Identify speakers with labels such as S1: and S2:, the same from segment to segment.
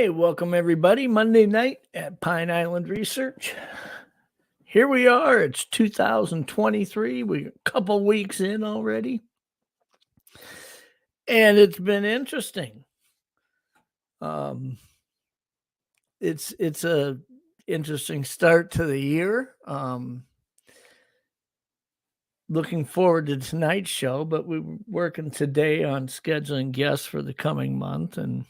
S1: Hey, welcome everybody. Monday night at Pine Island Research. Here we are. It's 2023. We're a couple weeks in already. And it's been interesting. It's a interesting start to the year. Looking forward to tonight's show, but we're working today on scheduling guests for the coming month and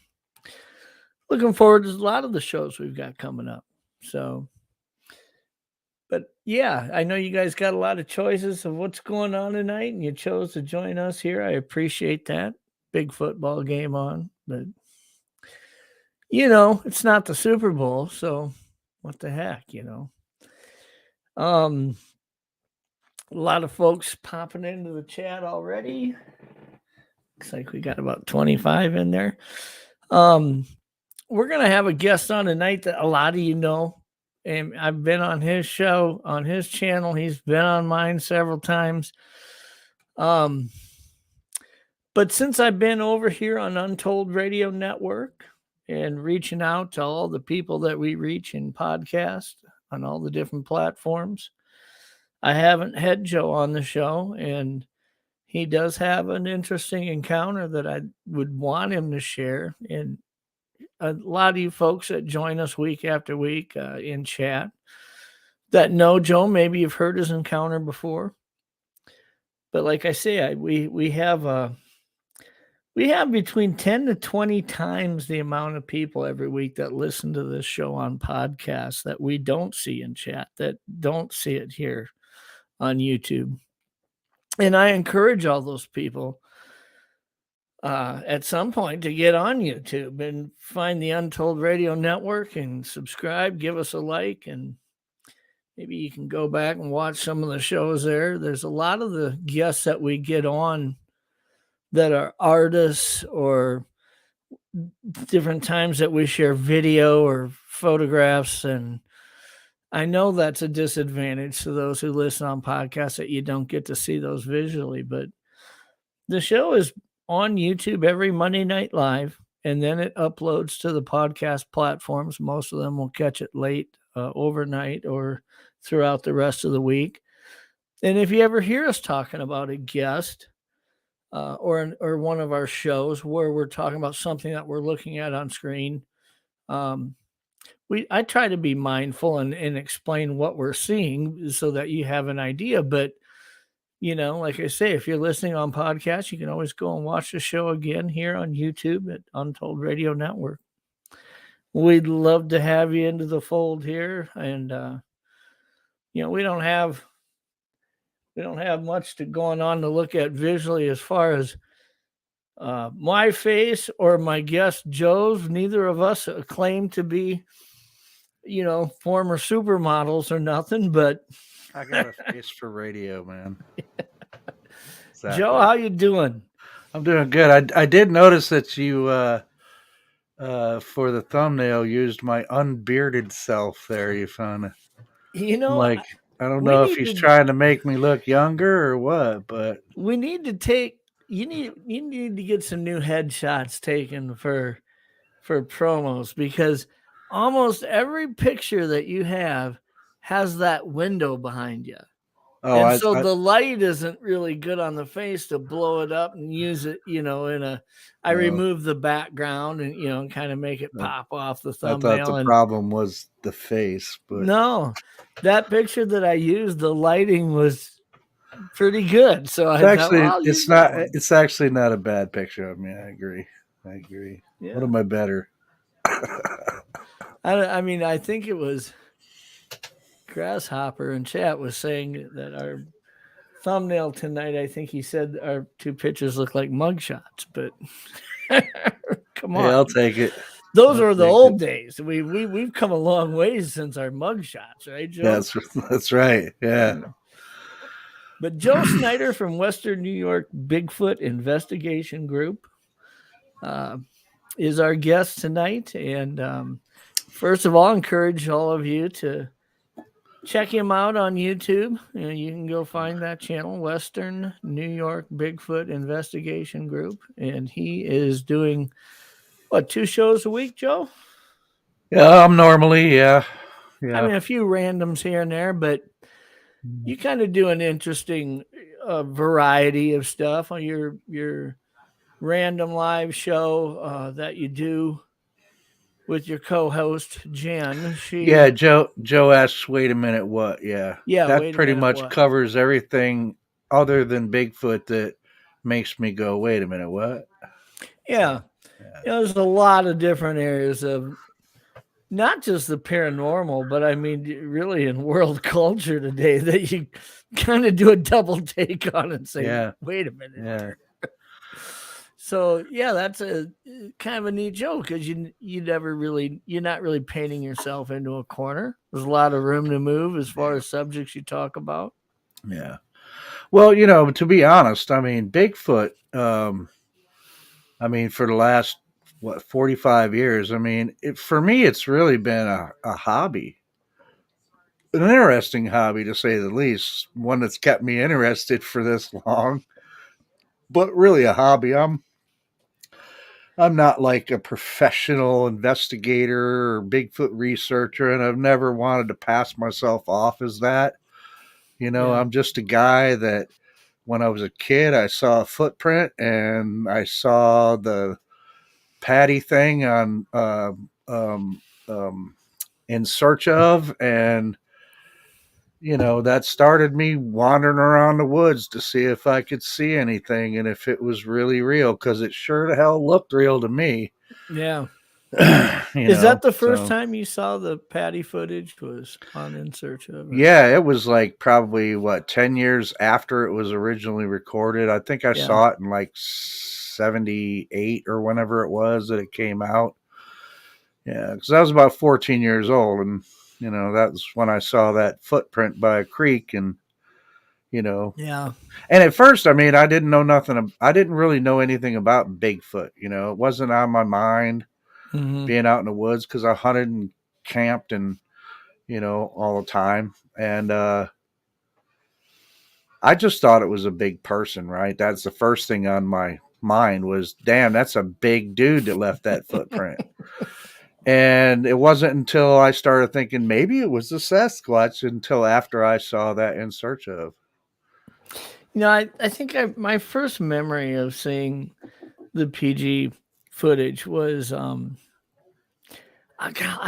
S1: looking forward to a lot of the shows we've got coming up. So, but yeah, I know you guys got a lot of choices of what's going on tonight, and you chose to join us here. I appreciate that. Big football game on, but it's not the Super Bowl, so what the heck, A lot of folks popping into the chat already. Looks like we got about 25 in there. We're going to have a guest on tonight that a lot of you know. And I've been on his show, on his channel. He's been on mine several times. But since I've been over here on Untold Radio Network and reaching out to all the people that we reach in podcast on all the different platforms, I haven't had Joe on the show, and he does have an interesting encounter that I would want him to share. And a lot of you folks that join us week after week in chat that know Joe, maybe you've heard his encounter before. But like I say, we have between 10 to 20 times the amount of people every week that listen to this show on podcasts that we don't see in chat, that don't see it here on YouTube. And I encourage all those people at some point to get on YouTube and find the Untold Radio Network and subscribe, give us a like, and maybe you can go back and watch some of the shows there. There's a lot of the guests that we get on that are artists or different times that we share video or photographs. And I know that's a disadvantage to those who listen on podcasts that you don't get to see those visually, but the show is on YouTube every Monday night live, and then it uploads to the podcast platforms. Most of them will catch it late overnight or throughout the rest of the week. And if you ever hear us talking about a guest or one of our shows where we're talking about something that we're looking at on screen, I try to be mindful and explain what we're seeing so that you have an idea. But like I say, if you're listening on podcasts, you can always go and watch the show again here on YouTube at Untold Radio Network. We'd love to have you into the fold here. And, we don't have much going on to look at visually as far as my face or my guest Joe's. Neither of us claim to be, former supermodels or nothing, but
S2: I got a face for radio, man.
S1: Exactly. Joe, how you doing?
S2: I'm doing good. I did notice that you, for the thumbnail, used my unbearded self there. You found it. I don't know if he's trying to make me look younger or what, but
S1: we need to take. You need to get some new headshots taken for promos, because almost every picture that you have has that window behind you. Oh, and the light isn't really good on the face to blow it up and use it, I remove the background and, kind of make it pop off the thumbnail.
S2: I thought the problem was the face, but
S1: no, that picture that I used, the lighting was pretty good. So
S2: it's actually not a bad picture of me. I agree. Yeah. What am I better?
S1: I think it was Grasshopper in chat was saying that our thumbnail tonight, I think he said our two pictures look like mugshots, but come on.
S2: Yeah, I'll take it.
S1: Those are the old days. We've come a long ways since our mugshots, right, Joe?
S2: That's right. Yeah.
S1: But Joe Snyder from Western New York Bigfoot Investigation Group is our guest tonight. And first of all, I encourage all of you to check him out on YouTube. You can go find that channel, Western New York Bigfoot Investigation Group. And he is doing, 2 shows a week, Joe?
S2: Yeah, I'm normally, yeah.
S1: I mean, a few randoms here and there, but you kind of do an interesting variety of stuff on your random live show that you do with your co-host Jen.
S2: Yeah, Joe asks, wait a minute, what? Yeah. That
S1: Wait a
S2: pretty
S1: minute,
S2: much
S1: what?
S2: covers everything other than Bigfoot that makes me go, wait a minute, what?
S1: Yeah.
S2: So, yeah.
S1: There's a lot of different areas of not just the paranormal, but I mean, really in world culture today that you kind of do a double take on and say, wait a minute.
S2: Yeah.
S1: So yeah, that's a kind of a neat joke because you're not really painting yourself into a corner. There's a lot of room to move as far as subjects you talk about.
S2: Yeah. Well, to be honest, I mean, Bigfoot, I mean, for the last, 45 years, I mean, for me, it's really been a hobby. An interesting hobby, to say the least. One that's kept me interested for this long, but really a hobby. I'm not like a professional investigator or Bigfoot researcher, and I've never wanted to pass myself off as that. I'm just a guy that when I was a kid, I saw a footprint and I saw the Patty thing on In Search Of, and that started me wandering around the woods to see if I could see anything and if it was really real, because it sure the hell looked real to me.
S1: Yeah. Is that the first time you saw the Patty footage was on In Search Of?
S2: Or? Yeah, it was like probably 10 years after it was originally recorded. I think I saw it in like 78 or whenever it was that it came out. Yeah, because I was about 14 years old, and that's when I saw that footprint by a creek, and
S1: yeah.
S2: And at first, I mean, I didn't know nothing. I didn't really know anything about Bigfoot. It wasn't on my mind being out in the woods because I hunted and camped and all the time, and I just thought it was a big person. Right, that's the first thing on my mind was, damn, that's a big dude that left that footprint. And it wasn't until I started thinking maybe it was a Sasquatch until after I saw that In Search Of.
S1: I think my first memory of seeing the PG footage was I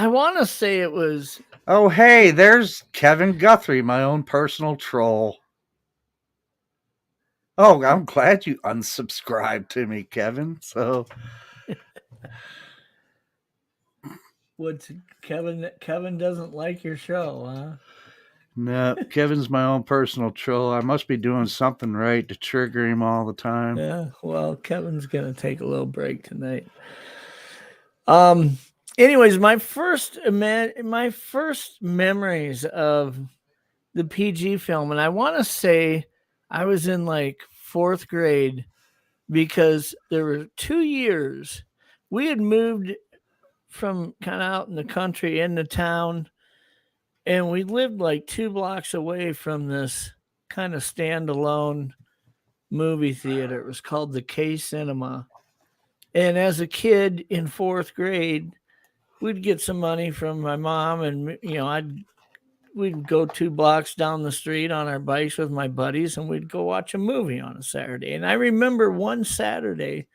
S1: want to say it was.
S2: Oh, hey, there's Kevin Guthrie, my own personal troll. Oh, I'm glad you unsubscribed to me, Kevin. So
S1: What's Kevin doesn't like your show, huh?
S2: No, Kevin's my own personal troll. I must be doing something right to trigger him all the time.
S1: Yeah, well, Kevin's gonna take a little break tonight. Anyways, my first memories of the PG film, and I want to say I was in like 4th grade because there were 2 years we had moved from kind of out in the country into town, and we lived like 2 blocks away from this kind of standalone movie theater. It was called the K Cinema. And as a kid in 4th grade, we'd get some money from my mom, and we'd go 2 blocks down the street on our bikes with my buddies, and we'd go watch a movie on a Saturday. And I remember one Saturday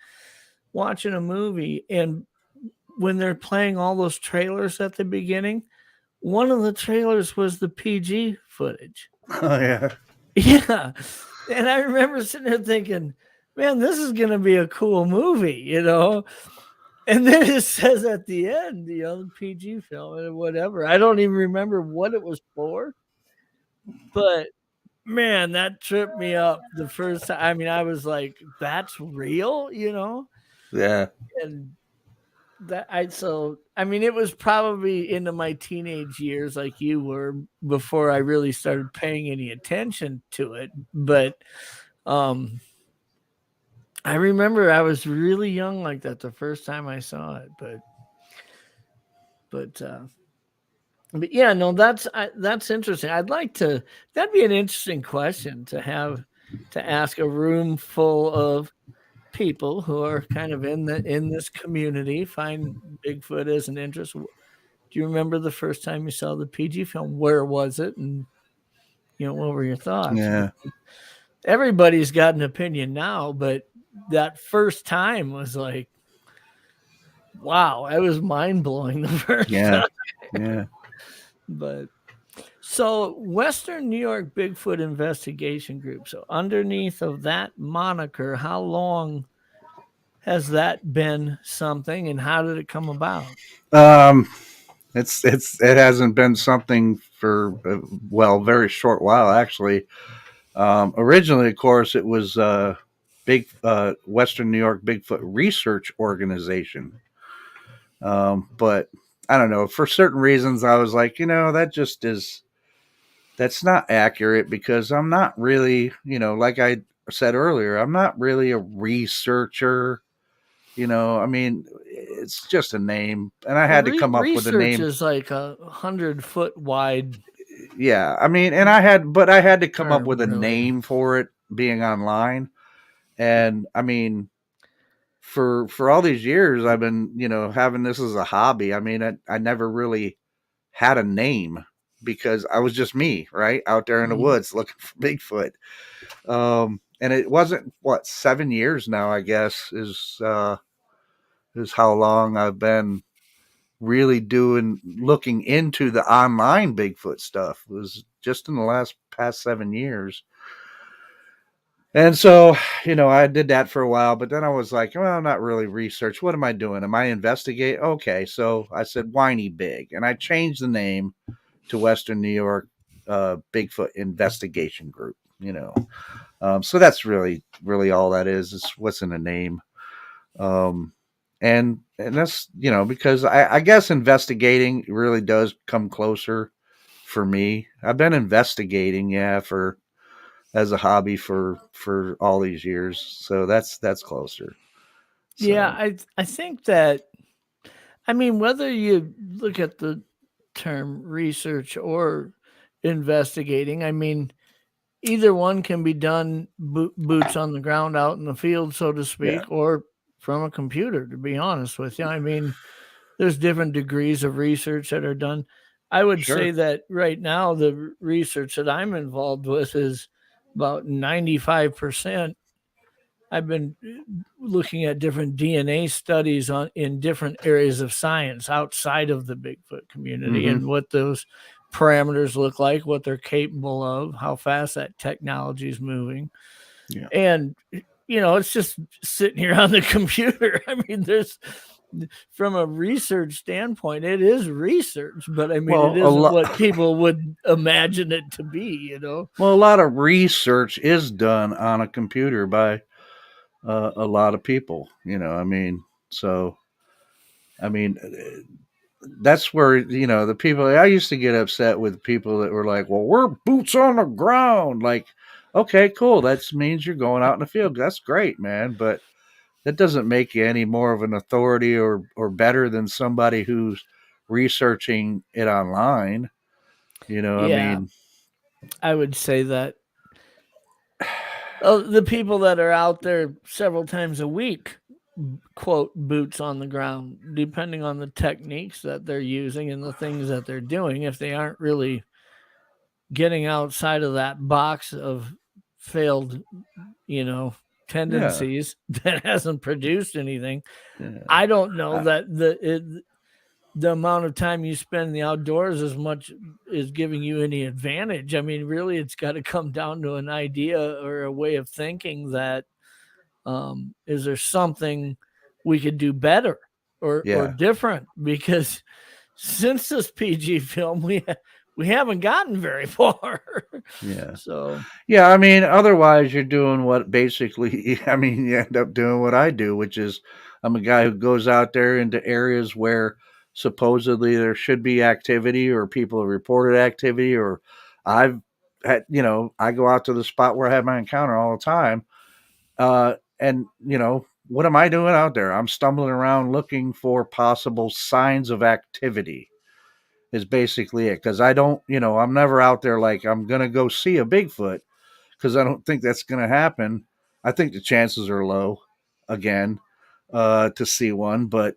S1: watching a movie, and when they're playing all those trailers at the beginning, one of the trailers was the PG footage.
S2: Oh, yeah.
S1: Yeah. And I remember sitting there thinking, man, this is going to be a cool movie, And then it says at the end, the PG film and whatever. I don't even remember what it was for. But man, that tripped me up the first time. I mean, I was like, that's real,
S2: Yeah.
S1: And it was probably into my teenage years like you were before I really started paying any attention to it. But I remember I was really young like that the first time I saw it, but yeah, no, that's interesting. That'd be an interesting question to ask a room full of people who are kind of in this community, find Bigfoot as an interest. Do you remember the first time you saw the PG film? Where was it? And, what were your thoughts?
S2: Yeah.
S1: Everybody's got an opinion now, but that first time was like, wow, it was mind blowing the first time.
S2: Yeah.
S1: But so Western New York Bigfoot Investigation Group. So underneath of that moniker, how long has that been something, and how did it come about?
S2: It hasn't been something for very short while actually. Originally, of course, it was Western New York Bigfoot Research Organization. But I don't know, for certain reasons, I was like, that's not accurate because I'm not really, like I said earlier, I'm not really a researcher. I mean, it's just a name, and I had to come up with a
S1: Research
S2: name.
S1: is like 100-foot wide.
S2: Yeah, I mean, and I had to come up with a
S1: really.
S2: name for it being online, and I mean, for all these years, I've been having this as a hobby. I mean, I never really had a name because I was just me, right, out there in the woods looking for Bigfoot. And it wasn't 7 years now, I guess, is how long I've been really looking into the online Bigfoot stuff. It was just in the past 7 years. And so, I did that for a while, but then I was like, well, I'm not really research. What am I doing? Am I investigating? Okay. So I said WNYBIG, and I changed the name to Western New York Bigfoot Investigation Group, So that's really all that is what's in the name. And that's, because I guess investigating really does come closer for me. I've been investigating, as a hobby for all these years. So that's closer. So.
S1: Yeah, I think that, I mean, whether you look at the term research or investigating, I mean, either one can be done boots on the ground out in the field, so to speak, or from a computer, to be honest with you. I mean, there's different degrees of research that are done. I would say that right now, the research that I'm involved with is about 95%. I've been looking at different DNA studies in different areas of science outside of the Bigfoot community, and what those parameters look like, what they're capable of, how fast that technology is moving.
S2: Yeah.
S1: And it's just sitting here on the computer. I mean, from a research standpoint, it is research, but I mean, it isn't what people would imagine it to be, Well,
S2: a lot of research is done on a computer by a lot of people, I mean, so, I mean, that's where, the people, I used to get upset with people that were like, well, we're boots on the ground. Like, okay, cool. That means you're going out in the field. That's great, man. But that doesn't make you any more of an authority or better than somebody who's researching it online. I mean,
S1: I would say that the people that are out there several times a week, quote, boots on the ground, depending on the techniques that they're using and the things that they're doing. If they aren't really getting outside of that box of failed, tendencies that hasn't produced anything, I don't know that the amount of time you spend in the outdoors as much is giving you any advantage. I mean, really, it's got to come down to an idea or a way of thinking that is there something we could do better or different? Because since this PG film, we haven't gotten very far. So
S2: I mean, otherwise you're doing what basically, I mean, you end up doing what I do, which is I'm a guy who goes out there into areas where supposedly there should be activity or people have reported activity, or I've had, I go out to the spot where I have my encounter all the time. And what am I doing out there? I'm stumbling around looking for possible signs of activity is basically it. Cause I don't, I'm never out there like I'm going to go see a Bigfoot, because I don't think that's going to happen. I think the chances are low again to see one, but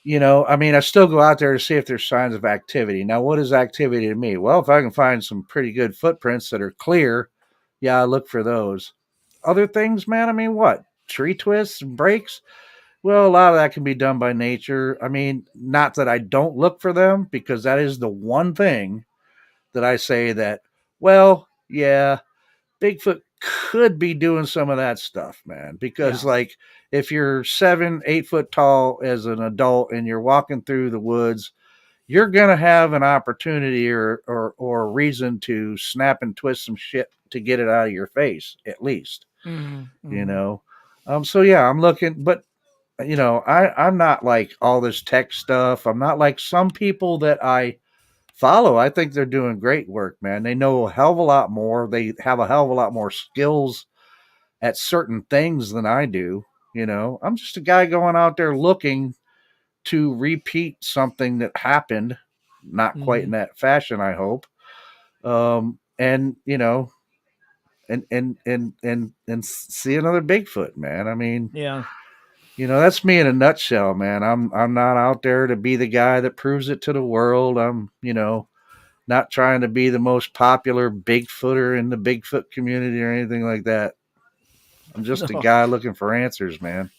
S2: I mean, I still go out there to see if there's signs of activity. Now, what is activity to me? Well, if I can find some pretty good footprints that are clear, yeah, I look for those. Other things, man, I mean, what? Tree twists and breaks? Well, a lot of that can be done by nature. I mean, not that I don't look for them, because that is the one thing that I say that, well, yeah, Bigfoot could be doing some of that stuff, man. Because, like, if you're 7, 8 foot tall as an adult and you're walking through the woods, you're gonna have an opportunity or a reason to snap and twist some shit to get it out of your face, at least. So yeah, I'm looking, but I'm not like all this tech stuff. I'm not like some people that I follow. I think they're doing great work, man. They know a hell of a lot more. They have a hell of a lot more skills at certain things than I do. I'm just a guy going out there looking to repeat something that happened, not quite in that fashion, I hope. And and see another Bigfoot, man. I mean, that's me in a nutshell, man. I'm not out there to be the guy that proves it to the world. I'm, not trying to be the most popular Bigfooter in the Bigfoot community or anything like that. I'm just a guy looking for answers, man.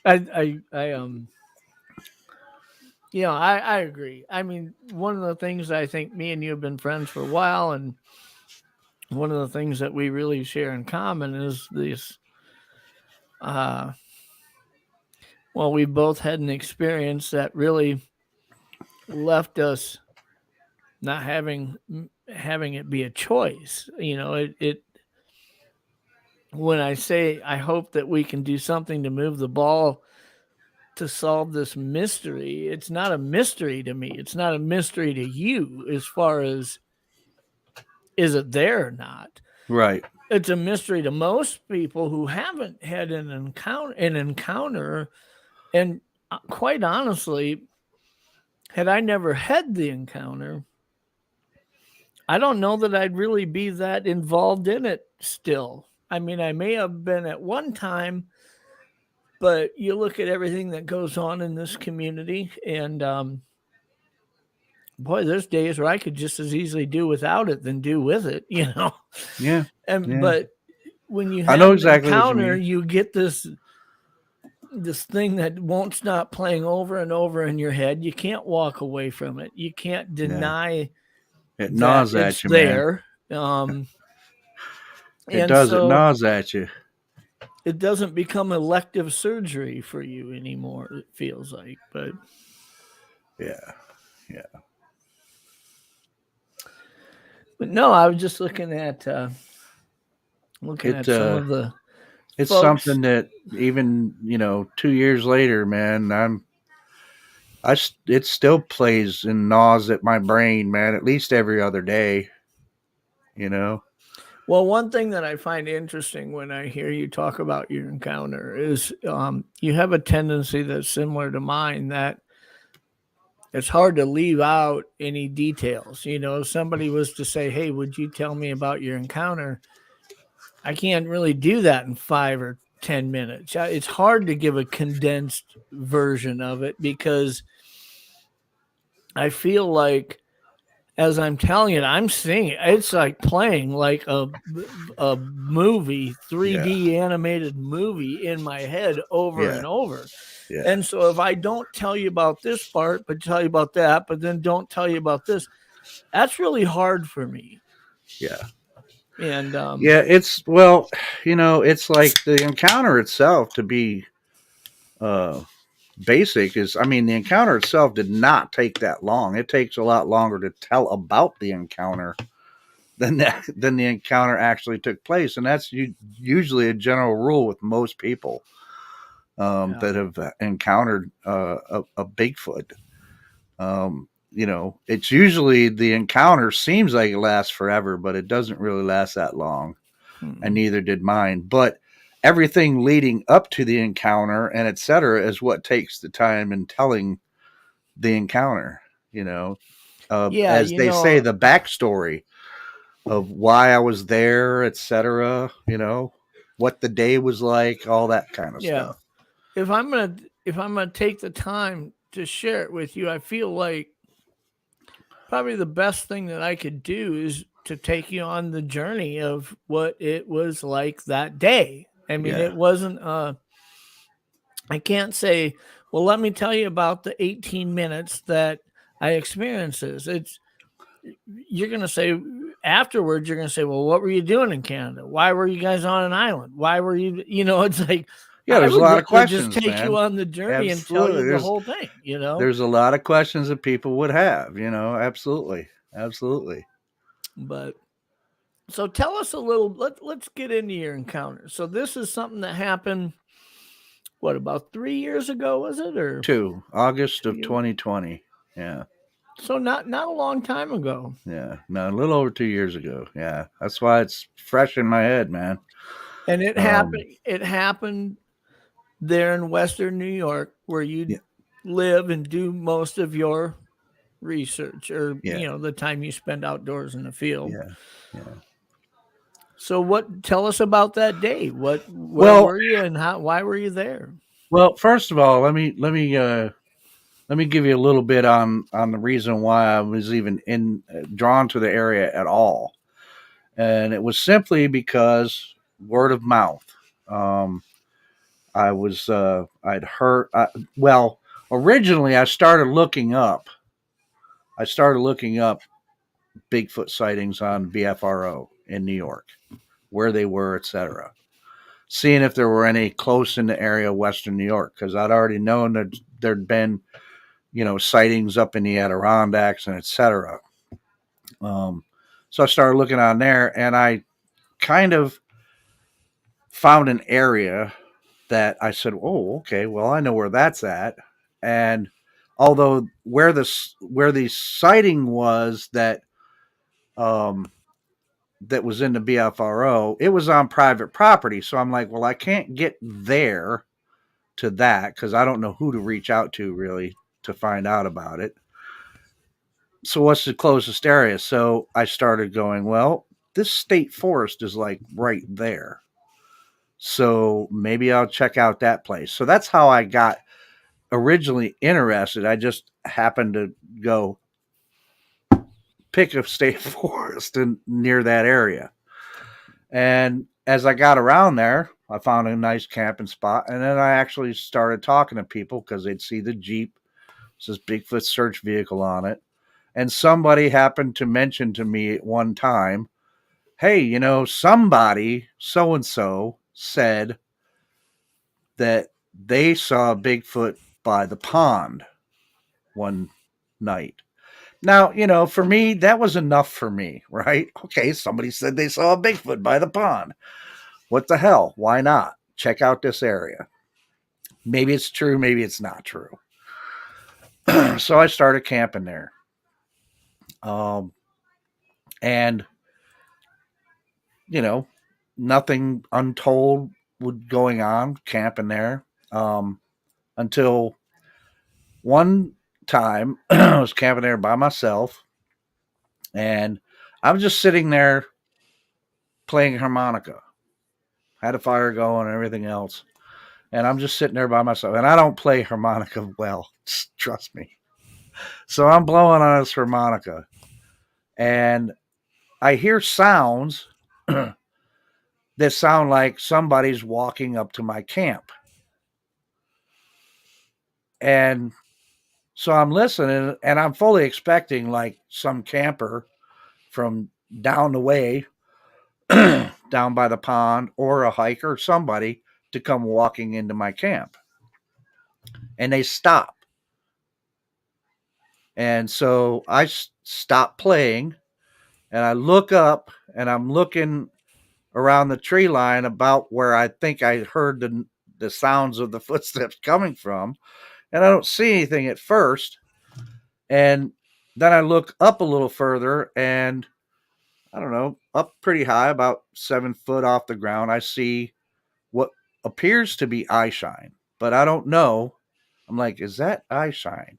S1: I agree. I mean, one of the things I think me and you have been friends for a while, and one of the things that we really share in common is this. Well, we both had an experience that really left us not having it be a choice. It when I say I hope that we can do something to move the ball to solve this mystery, it's not a mystery to me. It's not a mystery to you as far as is it there or not.
S2: Right.
S1: It's a mystery to most people who haven't had an encounter. And quite honestly, had I never had the encounter, I don't know that I'd really be that involved in it still. I mean, I may have been at one time, but you look at everything that goes on in this community, and boy, there's days where I could just as easily do without it than do with it,
S2: Yeah.
S1: But when you
S2: have an encounter,
S1: you get this thing that won't stop playing over and over in your head. You can't walk away from it. You can't deny
S2: it gnaws
S1: that
S2: at
S1: it's
S2: you,
S1: there.
S2: Man. It does. So, it gnaws at you.
S1: It doesn't become elective surgery for you anymore, it feels like. But
S2: yeah.
S1: But no, I was just looking at some of the.
S2: It's something that even 2 years later, man, it still plays and gnaws at my brain, man. At least every other day,
S1: Well, one thing that I find interesting when I hear you talk about your encounter is you have a tendency that's similar to mine, that it's hard to leave out any details. If somebody was to say, "Hey, would you tell me about your encounter?" I can't really do that in 5 or 10 minutes. It's hard to give a condensed version of it, because I feel like as I'm telling it, I'm seeing it. It's like playing like a movie, 3D animated movie in my head over and over. Yeah. And so if I don't tell you about this part, but tell you about that, but then don't tell you about this, that's really hard for me.
S2: Yeah.
S1: And
S2: it's it's like the encounter itself, to be basic, is, I mean, the encounter itself did not take that long. It takes a lot longer to tell about the encounter than the encounter actually took place, and that's usually a general rule with most people that have encountered a Bigfoot. It's usually the encounter seems like it lasts forever, but it doesn't really last that long, and neither did mine. But everything leading up to the encounter and etc. is what takes the time in telling the encounter. As they say, the backstory of why I was there, etc. What the day was like, all that kind of stuff.
S1: If I'm gonna if I'm going to take the time to share it with you, I feel like probably the best thing that I could do is to take you on the journey of what it was like that day. I mean, it wasn't, I can't say, well, let me tell you about the 18 minutes that I experienced this. You're going to say afterwards, you're going to say, well, what were you doing in Canada? Why were you guys on an island? Why were you, it's like,
S2: yeah, there's a lot of questions,
S1: just take
S2: man.
S1: you on the journey and tell you the whole thing,
S2: There's a lot of questions that people would have, absolutely.
S1: But so tell us a little, let's get into your encounter. So this is something that happened, what, about 3 years ago, was it? Or
S2: August of 2020. Yeah.
S1: So not a long time ago.
S2: Yeah. No, a little over 2 years ago. Yeah. That's why it's fresh in my head, man.
S1: And it happened there in Western New York, where you live and do most of your research, or the time you spend outdoors in the field.
S2: Yeah.
S1: So tell us about that day. Where were you, and why were you there?
S2: Well, first of all, let me give you a little bit on the reason why I was even drawn to the area at all. And it was simply because word of mouth. I'd heard, originally I started looking up Bigfoot sightings on BFRO in New York, where they were, etc. Seeing if there were any close in the area of Western New York, because I'd already known that there'd been, sightings up in the Adirondacks and etc. So I started looking on there, and I kind of found an area that I said, oh, okay, well, I know where that's at. And although where the sighting was that that was in the BFRO, it was on private property. So I'm like, well, I can't get there to that because I don't know who to reach out to really to find out about it. So what's the closest area? So I started going, well, this state forest is like right there. So maybe I'll check out that place. So that's how I got originally interested. I just happened to go pick a state forest near that area. And as I got around there, I found a nice camping spot. And then I actually started talking to people because they'd see the Jeep. It says Bigfoot search vehicle on it. And somebody happened to mention to me at one time, hey, somebody so-and-so said that they saw Bigfoot by the pond one night. Now, for me, that was enough for me, right? Okay, somebody said they saw a Bigfoot by the pond. What the hell? Why not? Check out this area. Maybe it's true, maybe it's not true. So I started camping there. And, nothing untold was going on camping there until one time I was camping there by myself, and I was just sitting there playing harmonica. Had a fire going and everything else. And I'm just sitting there by myself. And I don't play harmonica well, trust me. So I'm blowing on this harmonica. And I hear sounds that sound like somebody's walking up to my camp. And so I'm listening, and I'm fully expecting like some camper from down the way, down by the pond, or a hiker, somebody to come walking into my camp. And they stop. And so I stop playing, and I look up, and I'm looking around the tree line about where I think I heard the sounds of the footsteps coming from. And I don't see anything at first. And then I look up a little further, and I don't know, up pretty high, about 7 foot off the ground, I see what appears to be eye shine, but I don't know. I'm like, is that eye shine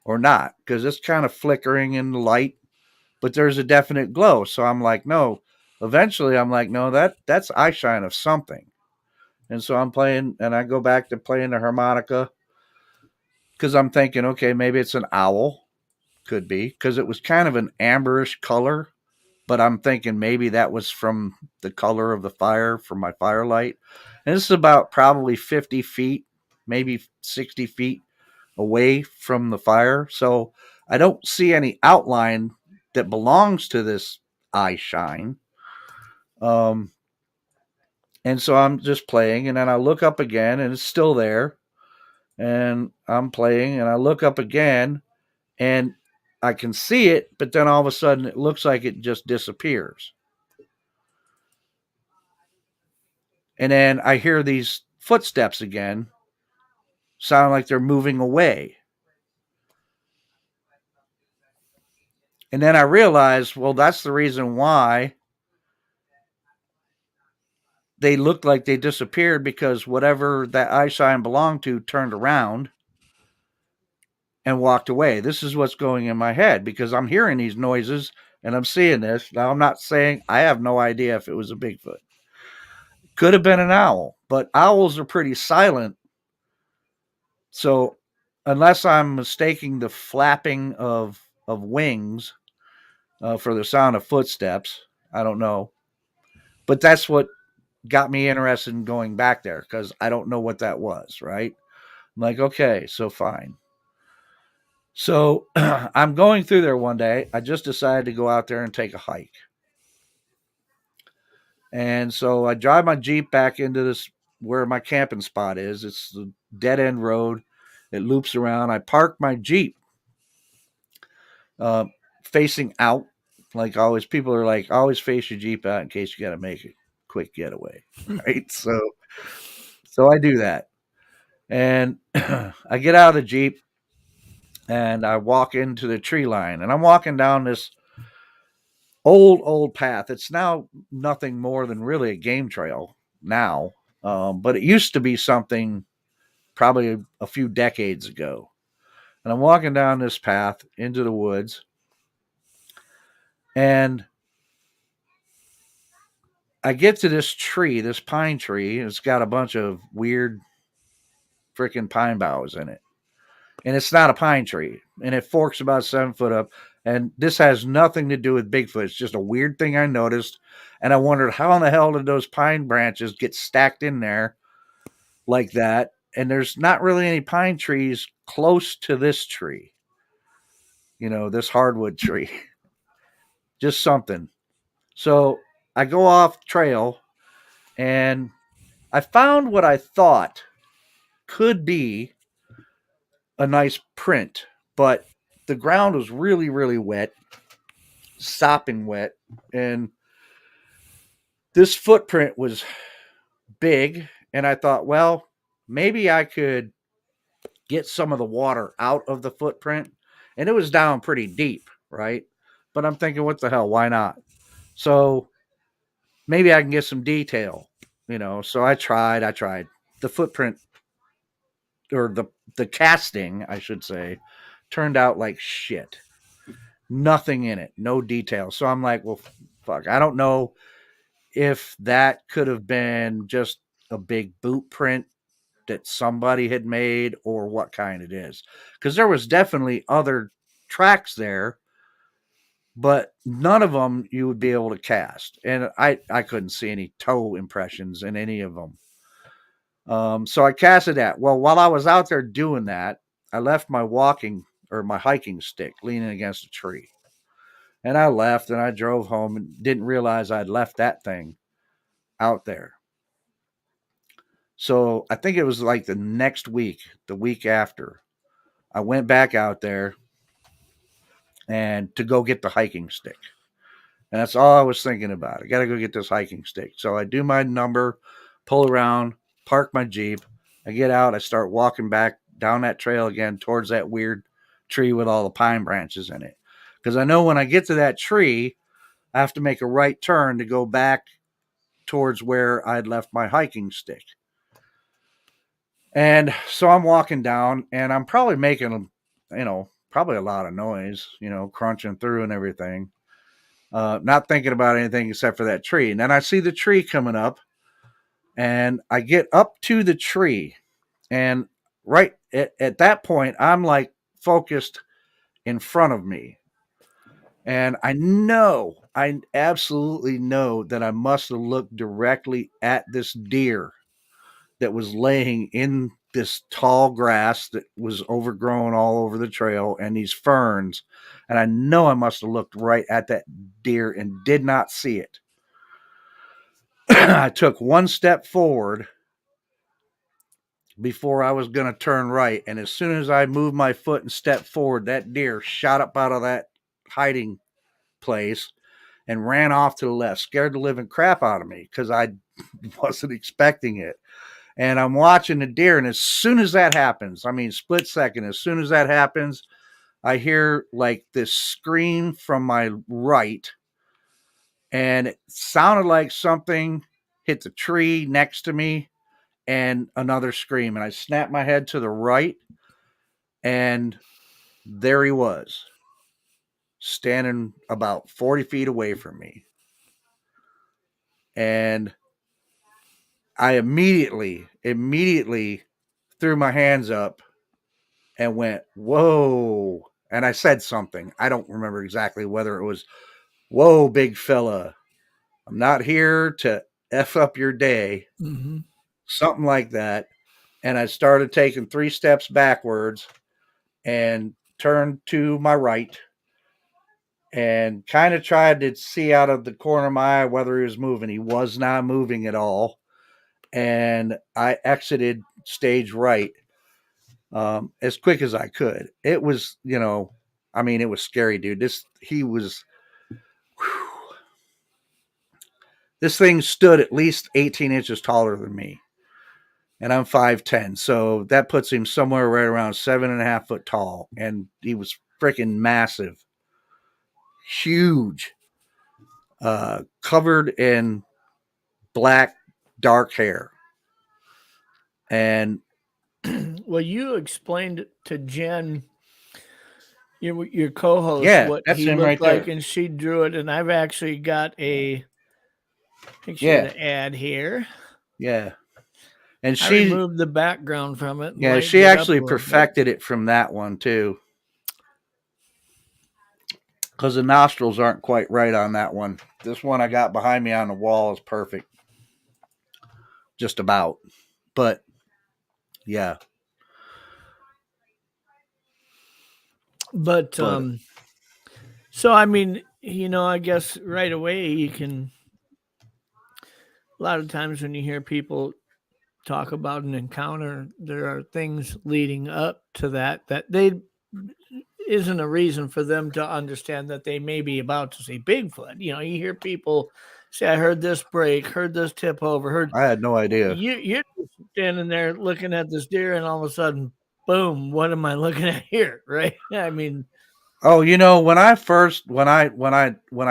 S2: or not? Because it's kind of flickering in the light, but there's a definite glow. So I'm like, no. Eventually, I'm like, no, that's eye shine of something. And so I'm playing, and I go back to playing the harmonica because I'm thinking, okay, maybe it's an owl. Could be, because it was kind of an amberish color, but I'm thinking maybe that was from the color of the fire from my firelight. And this is about probably 50 feet, maybe 60 feet away from the fire. So I don't see any outline that belongs to this eye shine. And so I'm just playing, and then I look up again, and it's still there. And I'm playing, and I look up again, and I can see it, but then all of a sudden it looks like it just disappears. And then I hear these footsteps again, sound like they're moving away. And then I realize, well, that's the reason why they looked like they disappeared, because whatever that eye shine belonged to turned around and walked away. This is what's going in my head, because I'm hearing these noises and I'm seeing this. Now, I'm not saying, I have no idea if it was a Bigfoot. Could have been an owl, but owls are pretty silent. So unless I'm mistaking the flapping of wings for the sound of footsteps, I don't know. But that's what got me interested in going back there, because I don't know what that was, right? I'm like, okay, so fine. So I'm going through there one day. I just decided to go out there and take a hike. And so I drive my Jeep back into this, where my camping spot is. It's the dead end road. It loops around. I park my Jeep facing out. Like always, people are like, always face your Jeep out in case you got to make a quick getaway. Right. So I do that. And I get out of the Jeep and I walk into the tree line, and I'm walking down this old path. It's now nothing more than really a game trail now. But it used to be something probably a few decades ago. And I'm walking down this path into the woods, and I get to this tree, this pine tree, and it's got a bunch of weird freaking pine boughs in it. And it's not a pine tree, and it forks about 7 foot up. And this has nothing to do with Bigfoot. It's just a weird thing I noticed. And I wondered, how in the hell did those pine branches get stacked in there like that? And there's not really any pine trees close to this tree, this hardwood tree. Just something. So I go off trail, and I found what I thought could be a nice print, but the ground was really, really wet, sopping wet. And this footprint was big. And I thought, well, maybe I could get some of the water out of the footprint. And it was down pretty deep, right? But I'm thinking, what the hell? Why not? So maybe I can get some detail, So I tried. The footprint, or the casting, I should say, turned out like shit. Nothing in it, no detail. So I'm like, well, fuck, I don't know if that could have been just a big boot print that somebody had made, or what kind it is. Because there was definitely other tracks there, but none of them you would be able to cast. And I couldn't see any toe impressions in any of them. So I casted that. Well, while I was out there doing that, I left my hiking stick leaning against a tree. And I left, and I drove home and didn't realize I'd left that thing out there. So I think it was like the next week, the week after, I went back out there and to go get the hiking stick. And that's all I was thinking about. I got to go get this hiking stick. So I do my number, pull around, park my Jeep. I get out. I start walking back down that trail again towards that weird tree with all the pine branches in it. Because I know when I get to that tree, I have to make a right turn to go back towards where I'd left my hiking stick. And so I'm walking down, and I'm probably making, probably a lot of noise, crunching through and everything. Not thinking about anything except for that tree. And then I see the tree coming up, And I get up to the tree, and right at that point, I'm like focused in front of me. And I absolutely know that I must have looked directly at this deer that was laying in this tall grass that was overgrown all over the trail and these ferns. And I know I must have looked right at that deer and did not see it. I took one step forward before I was going to turn right. And as soon as I moved my foot and stepped forward, that deer shot up out of that hiding place and ran off to the left, scared the living crap out of me because I wasn't expecting it. And I'm watching the deer, and as soon as that happens, I mean, split second, as soon as that happens, I hear like this scream from my right, and it sounded like something hit the tree next to me, and another scream. And I snapped my head to the right, and there he was, standing about 40 feet away from me. And I immediately threw my hands up and went, whoa. And I said something. I don't remember exactly whether it was, whoa, big fella, I'm not here to F up your day. Mm-hmm. Something like that. And I started taking 3 steps backwards and turned to my right and kind of tried to see out of the corner of my eye whether he was moving. He was not moving at all. And I exited stage right as quick as I could. It was, it was scary, dude. This thing stood at least 18 inches taller than me. And I'm 5'10". So that puts him somewhere right around 7.5 foot tall. And he was freaking massive, huge, covered in black, dark hair. And
S1: well, you explained to Jen, your co-host, what he looked like, and she drew it. And I've actually got a picture to add here.
S2: Yeah. And
S1: I removed the background from it.
S2: Yeah, she actually perfected it from that one too. Because the nostrils aren't quite right on that one. This one I got behind me on the wall is perfect. Just about. But, yeah.
S1: But so, I mean, I guess right away you can, a lot of times when you hear people talk about an encounter, there are things leading up to that they isn't a reason for them to understand that they may be about to see Bigfoot. You hear people say, I heard this break, heard this tip over,
S2: I had no idea.
S1: You're standing there looking at this deer, and all of a sudden, boom, what am I looking at here? Right? I mean,
S2: oh, when I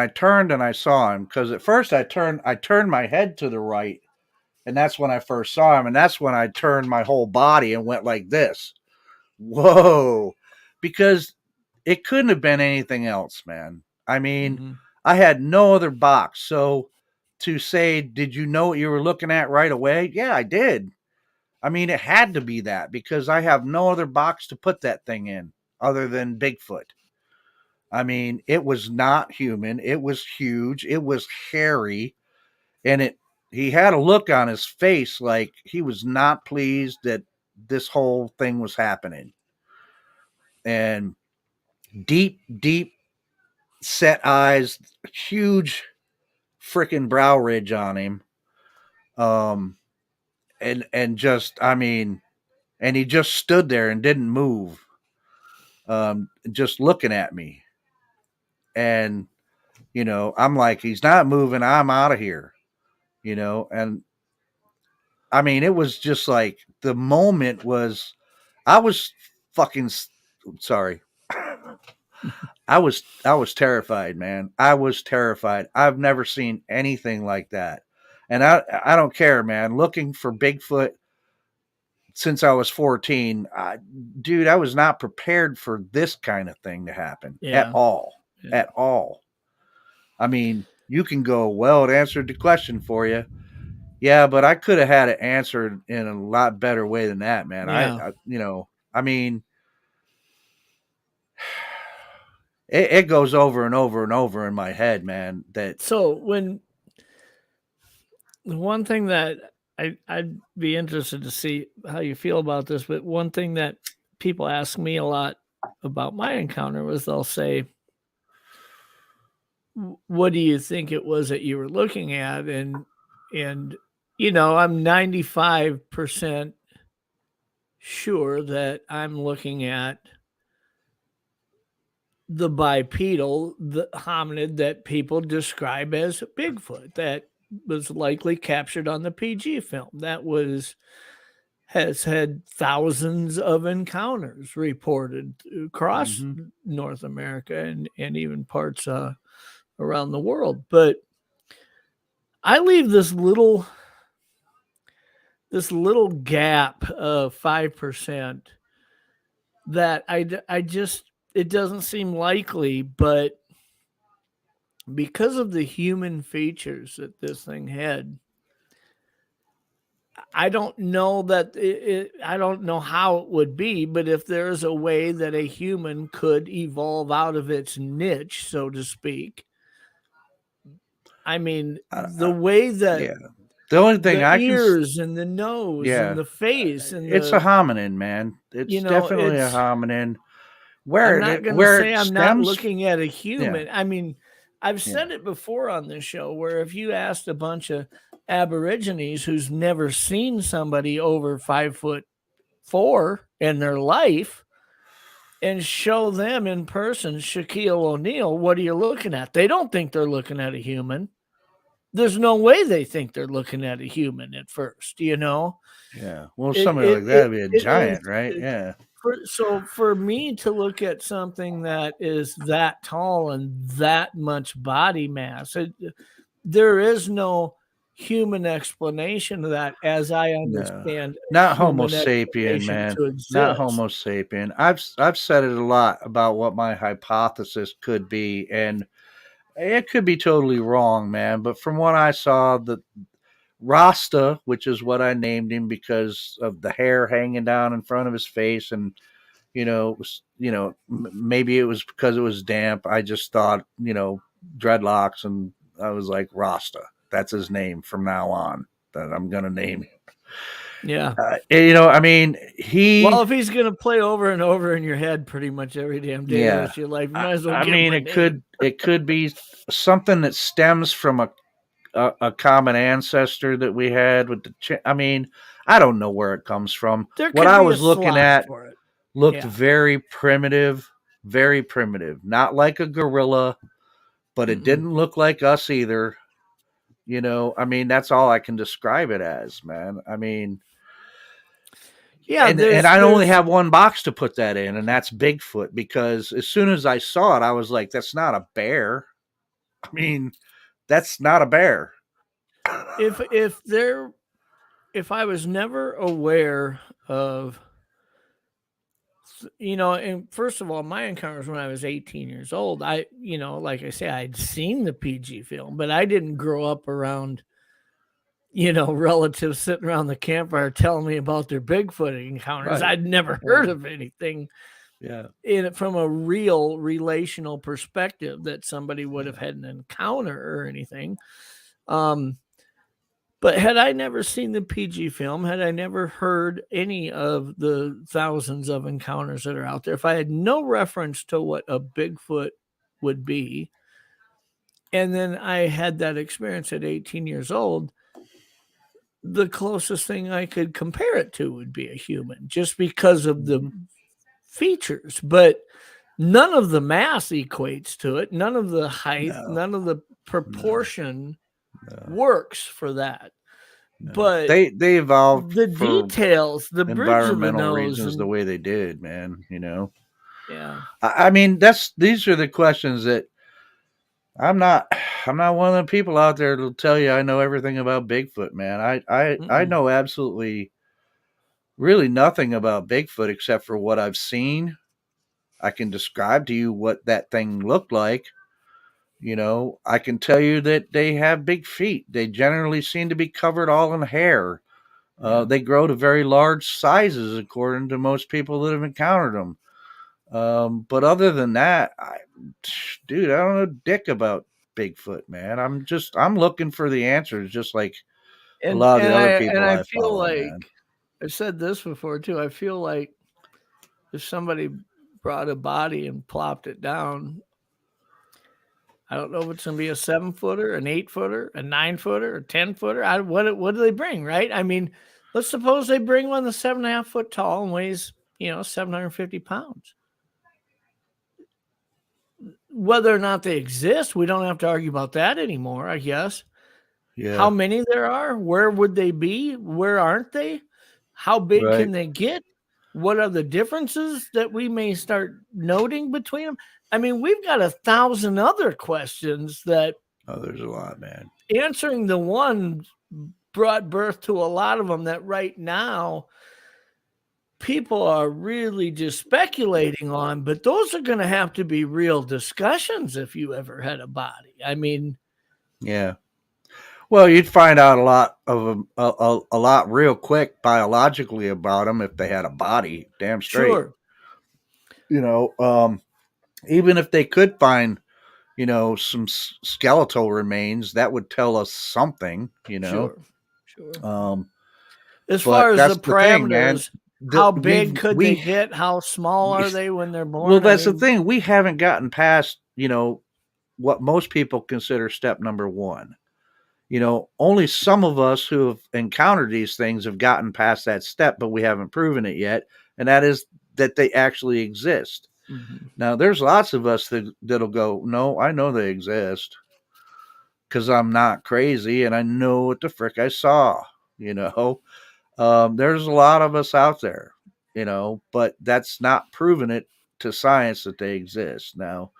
S2: turned and I saw him, because at first I turned my head to the right, and that's when I first saw him, and that's when I turned my whole body and went like this. Whoa. Because it couldn't have been anything else, man. I mean, I had no other box. So to say, did you know what you were looking at right away? Yeah, I did. I mean, it had to be that because I have no other box to put that thing in other than Bigfoot. I mean, it was not human. It was huge. It was hairy. And he had a look on his face like he was not pleased that this whole thing was happening. And deep set eyes, huge freaking brow ridge on him. And just, I mean, and he just stood there and didn't move. Just looking at me. And, I'm like, he's not moving. I'm out of here, and I mean, it was just like the moment was, I was fucking sorry. I was terrified, man. I was terrified. I've never seen anything like that. And I don't care, man. Looking for Bigfoot since I was 14, dude, I was not prepared for this kind of thing to happen at all. Yeah. At all. I mean, you can go, well, it answered the question for you. Yeah, but I could have had it answered in a lot better way than that, man.
S1: Yeah.
S2: I mean, it goes over and over and over in my head, man.
S1: So when the one thing that I'd be interested to see how you feel about this, but one thing that people ask me a lot about my encounter was they'll say, what do you think it was that you were looking at? And I'm 95% sure that I'm looking at the bipedal, the hominid that people describe as Bigfoot, that was likely captured on the PG film. That has had thousands of encounters reported across North America and even parts around the world. But I leave this little gap of 5% that I just, it doesn't seem likely, but because of the human features that this thing had, I don't know that I don't know how it would be, but if there's a way that a human could evolve out of its niche, so to speak, I mean, the way that
S2: the only thing
S1: the
S2: I can,
S1: ears and the nose and the face and
S2: it's a hominin, man. It's definitely a hominin.
S1: I'm not going to say I'm not
S2: stems,
S1: looking at a human. I mean, I've said it before on this show where if you asked a bunch of Aborigines who's never seen somebody over 5'4" in their life and show them in person Shaquille O'Neal, what are you looking at? They don't think they're looking at a human. There's no way they think they're looking at a human at first,
S2: Yeah. Well, somebody like that would be a giant, right? Yeah.
S1: So for me to look at something that is that tall and that much body mass, there is no human explanation of that as I understand.
S2: Not Homo sapien, man. Not Homo sapien. I've said it a lot about what my hypothesis could be, and it could be totally wrong, man. But from what I saw, the Rasta, which is what I named him because of the hair hanging down in front of his face, and maybe it was because it was damp. I just thought, dreadlocks, and I was like, Rasta. That's his name from now on. That I'm gonna name him.
S1: Yeah.
S2: I mean,
S1: well, if he's gonna play over and over in your head pretty much every damn day of the rest of your life, you might as well.
S2: I mean, it could be something that stems from a common ancestor that we had with the. I mean, I don't know where it comes from. What I was looking at looked very primitive, not like a gorilla, but it didn't look like us either. I mean, that's all I can describe it as, man. I mean, and I only have one box to put that in, and that's Bigfoot, because as soon as I saw it, I was like, that's not a bear. I mean, that's not a bear.
S1: If I was never aware of, and first of all, my encounters when I was 18 years old, like I say, I'd seen the PG film, but I didn't grow up around, relatives sitting around the campfire telling me about their Bigfoot encounters. I'd never heard of anything from a real relational perspective that somebody would have had an encounter or anything. But had I never seen the PG film, had I never heard any of the thousands of encounters that are out there, if I had no reference to what a Bigfoot would be, and then I had that experience at 18 years old, the closest thing I could compare it to would be a human, just because of the features. But none of the mass equates to it. None of the height, none of the proportion works for that. But
S2: they evolved
S1: the details, the bridge of the nose,
S2: reasons the way they did, man.
S1: Yeah.
S2: I mean, these are the questions that I'm not one of the people out there that'll tell you I know everything about Bigfoot, man. I know absolutely really nothing about Bigfoot except for what I've seen. I can describe to you what that thing looked like, I can tell you that they have big feet. They generally seem to be covered all in hair. They grow to very large sizes, according to most people that have encountered them. But other than that, dude, I don't know dick about Bigfoot, man. I'm looking for the answers, just like a
S1: And
S2: lot of
S1: and
S2: the other
S1: I and
S2: people
S1: I
S2: I
S1: feel
S2: follow,
S1: like
S2: man.
S1: I've said this before too. I feel like if somebody brought a body and plopped it down, I don't know if it's going to be a 7-footer, an 8-footer, a 9-footer, a 10-footer. What do they bring, right? I mean, let's suppose they bring one that's 7.5 foot tall and weighs 750 pounds. Whether or not they exist, we don't have to argue about that anymore, I guess.
S2: Yeah.
S1: How many there are? Where would they be? Where aren't they? How big can they get? What are the differences that we may start noting between them? I mean, we've got 1,000 other questions that.
S2: Oh, there's a lot, man.
S1: Answering the one brought birth to a lot of them that right now people are really just speculating on, but those are going to have to be real discussions if you ever had a body. I mean,
S2: yeah. Well, you'd find out a lot of them, a lot real quick biologically about them if they had a body. Damn straight.
S1: Sure.
S2: Even if they could find, some skeletal remains, that would tell us something.
S1: Sure. As far as the parameters, how big could they get? How small are they when they're born?
S2: Well, that's the thing. We haven't gotten past, what most people consider step number one. Only some of us who have encountered these things have gotten past that step, but we haven't proven it yet. And that is that they actually exist. Mm-hmm. Now, there's lots of us that'll go, no, I know they exist because I'm not crazy and I know what the frick I saw. There's a lot of us out there, but that's not proven it to science that they exist. Now,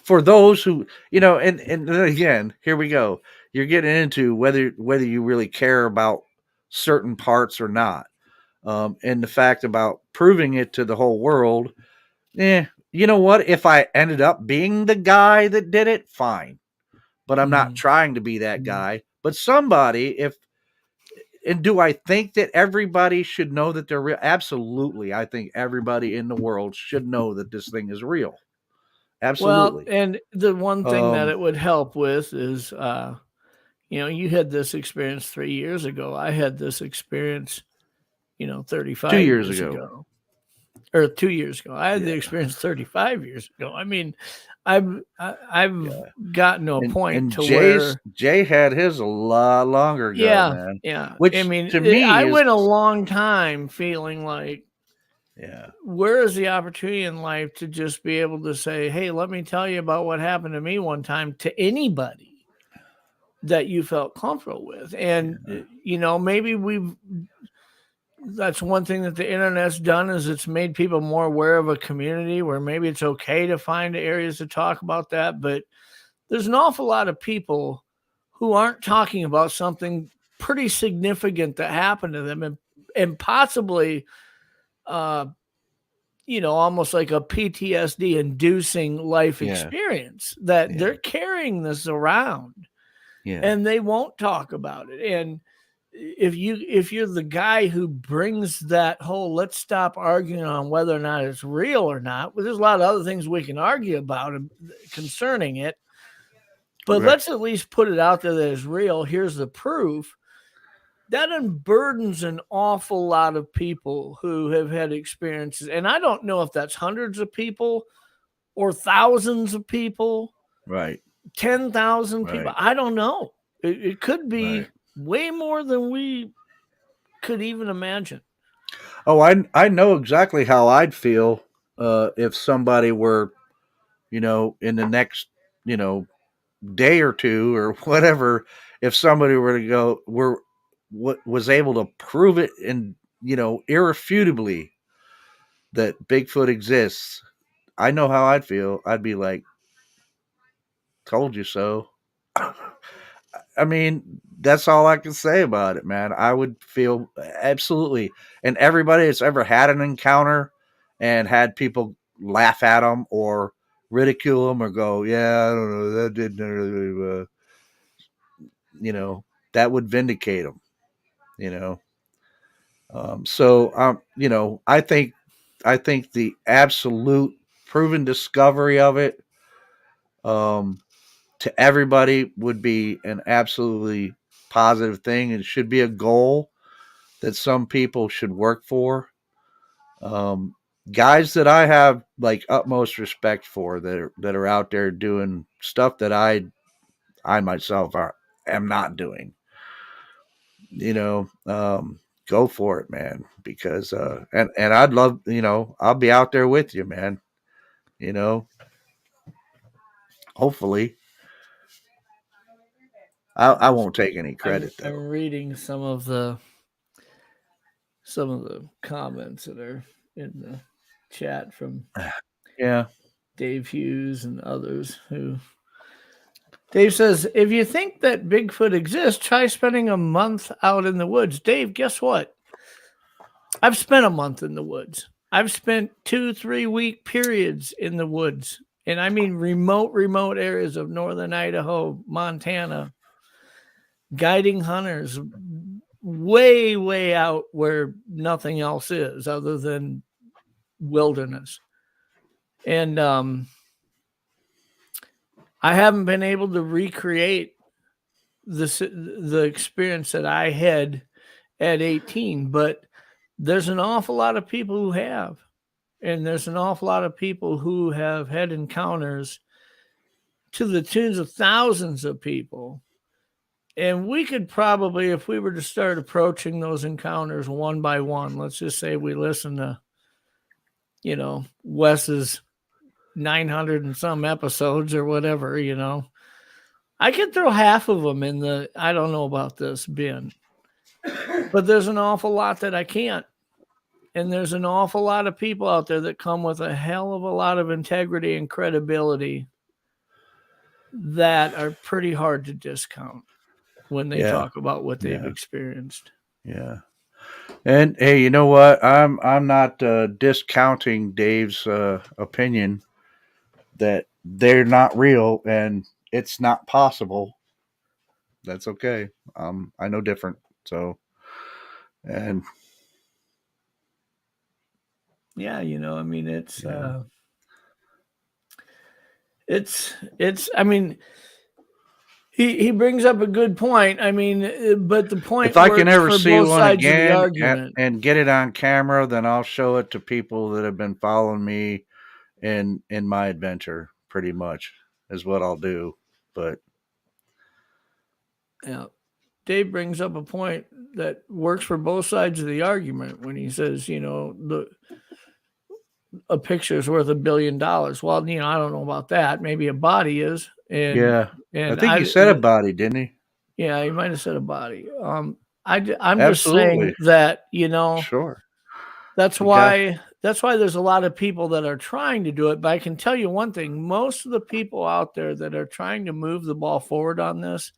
S2: for those who, and again, here we go. You're getting into whether you really care about certain parts or not. And the fact about proving it to the whole world, you know what? If I ended up being the guy that did it, fine. But I'm not trying to be that guy. But somebody, and do I think that everybody should know that they're real? Absolutely. I think everybody in the world should know that this thing is real. Absolutely.
S1: Well, and the one thing that it would help with is, you had this experience 3 years ago. I had this experience, 35
S2: 2 years ago.
S1: Or 2 years ago. I had the experience 35 years ago. I mean, I've gotten to a point where
S2: Jay had his a lot longer ago, man.
S1: Yeah.
S2: Which
S1: I mean,
S2: to me,
S1: I went a long time feeling like,
S2: yeah,
S1: where is the opportunity in life to just be able to say, hey, let me tell you about what happened to me one time to anybody that you felt comfortable with. And, maybe that's one thing that the internet's done is it's made people more aware of a community where maybe it's okay to find areas to talk about that. But there's an awful lot of people who aren't talking about something pretty significant that happened to them and possibly, almost like a PTSD inducing life experience that they're carrying this around and they won't talk about it. And if you're the guy who brings that whole, let's stop arguing on whether or not it's real or not. Well, there's a lot of other things we can argue about concerning it, but let's at least put it out there that it's real. Here's the proof. That unburdens an awful lot of people who have had experiences. And I don't know if that's hundreds of people or thousands of people,
S2: right?
S1: 10,000 people. I don't know. It could be way more than we could even imagine.
S2: Oh, I know exactly how I'd feel if somebody were, in the next, day or two or whatever, if somebody were to go, was able to prove it and, irrefutably that Bigfoot exists. I know how I'd feel. I'd be like, told you so. I mean, that's all I can say about it, man. I would feel absolutely, and everybody that's ever had an encounter and had people laugh at them or ridicule them or go, "Yeah, I don't know, that didn't really," that would vindicate them, you know. I think the absolute proven discovery of it, to everybody would be an absolutely positive thing. It should be a goal that some people should work for. Guys that I have like utmost respect for that are out there doing stuff that I myself am not doing. Go for it, man. Because and I'd love, I'll be out there with you, man. You know, hopefully. I won't take any credit though.
S1: I'm reading some of the comments that are in the chat from Dave Hughes and others who. Dave says, if you think that Bigfoot exists, try spending a month out in the woods. Dave, guess what? I've spent a month in the woods. I've spent 2-3 week periods in the woods. And I mean remote areas of northern Idaho, Montana, guiding hunters way out where nothing else is other than wilderness. And I haven't been able to recreate the experience that I had at 18, but there's an awful lot of people who have, and there's an awful lot of people who have had encounters to the tunes of thousands of people. And we could probably, if we were to start approaching those encounters one by one, let's just say we listen to, Wes's 900 and some episodes or whatever, I could throw half of them in the, I don't know about this bin, but there's an awful lot that I can't. And there's an awful lot of people out there that come with a hell of a lot of integrity and credibility that are pretty hard to discount when they talk about what they've experienced.
S2: Yeah. And hey, you know what? I'm not discounting Dave's opinion that they're not real and it's not possible. That's okay. I know different. So, and
S1: yeah, I mean, it's, I mean, he brings up a good point. I mean, but the point,
S2: if I can ever see one again
S1: and
S2: get it on camera, then I'll show it to people that have been following me in my adventure. Pretty much is what I'll do. But
S1: yeah, Dave brings up a point that works for both sides of the argument when he says, a picture is worth $1 billion. Well, I don't know about that. Maybe a body is. And
S2: I think he said a body, didn't he?
S1: Yeah, he might have said a body. I'm just saying that,
S2: sure.
S1: That's why there's a lot of people that are trying to do it. But I can tell you one thing, most of the people out there that are trying to move the ball forward on this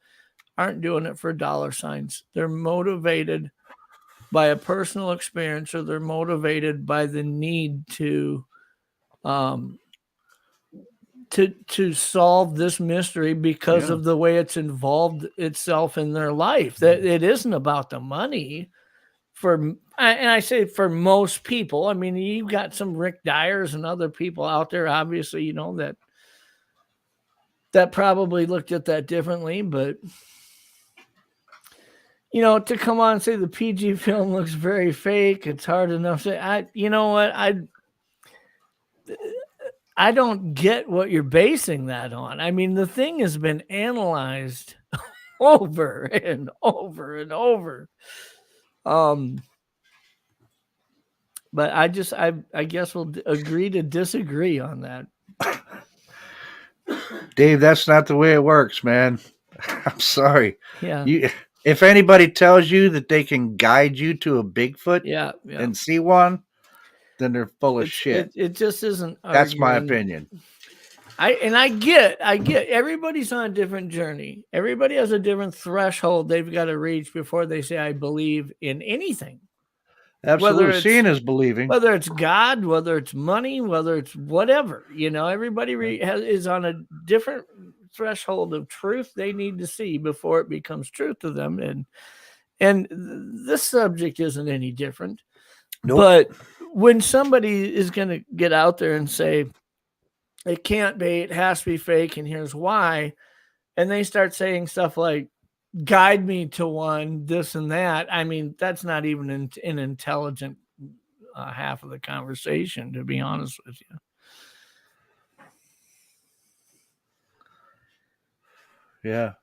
S1: aren't doing it for dollar signs. They're motivated by a personal experience, or they're motivated by the need to solve this mystery because of the way it's involved itself in their life. That it isn't about the money and I say for most people. I mean, you've got some Rick Dyers and other people out there, obviously, that probably looked at that differently, but to come on and say the PG film looks very fake, it's hard enough to, you know what? I don't get what you're basing that on. I mean, the thing has been analyzed over and over and over. But I guess we'll agree to disagree on that.
S2: Dave, that's not the way it works, man. I'm sorry.
S1: Yeah.
S2: If anybody tells you that they can guide you to a Bigfoot and see one, then they're full of shit.
S1: It just isn't.
S2: That's my opinion.
S1: I get everybody's on a different journey. Everybody has a different threshold they've got to reach before they say I believe in anything.
S2: Absolutely. Seeing is believing.
S1: Whether it's God, whether it's money, whether it's whatever, everybody is on a different threshold of truth they need to see before it becomes truth to them. And this subject isn't any different. Nope. But when somebody is going to get out there and say, it can't be, it has to be fake, and here's why, and they start saying stuff like, guide me to one, this and that, I mean, that's not even an intelligent half of the conversation, to be honest with you.
S2: Yeah.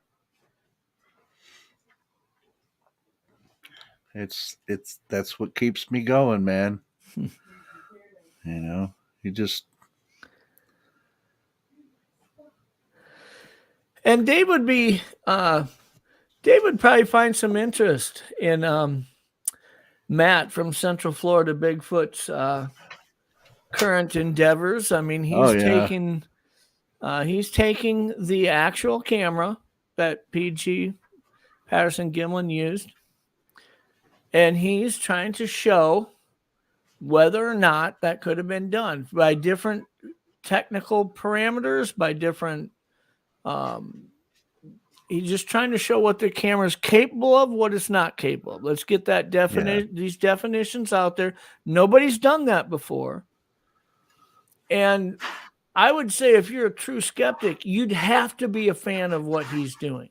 S2: That's what keeps me going, man. You just.
S1: And Dave would probably find some interest in Matt from Central Florida Bigfoot's current endeavors. I mean, he's taking the actual camera that PG Patterson Gimlin used, and he's trying to show whether or not that could have been done by different technical parameters, by different he's just trying to show what the camera is capable of, what it's not capable of. Let's get that these definitions out there. Nobody's done that before. And I would say if you're a true skeptic, you'd have to be a fan of what he's doing.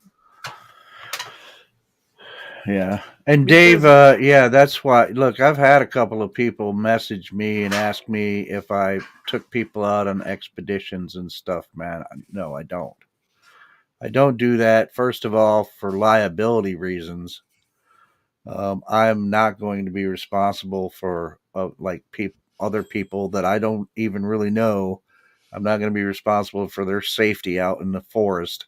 S2: Yeah. And Dave, that's why, look, I've had a couple of people message me and ask me if I took people out on expeditions and stuff, man. No, I don't. I don't do that, first of all, for liability reasons. I'm not going to be responsible for other people that I don't even really know. I'm not going to be responsible for their safety out in the forest.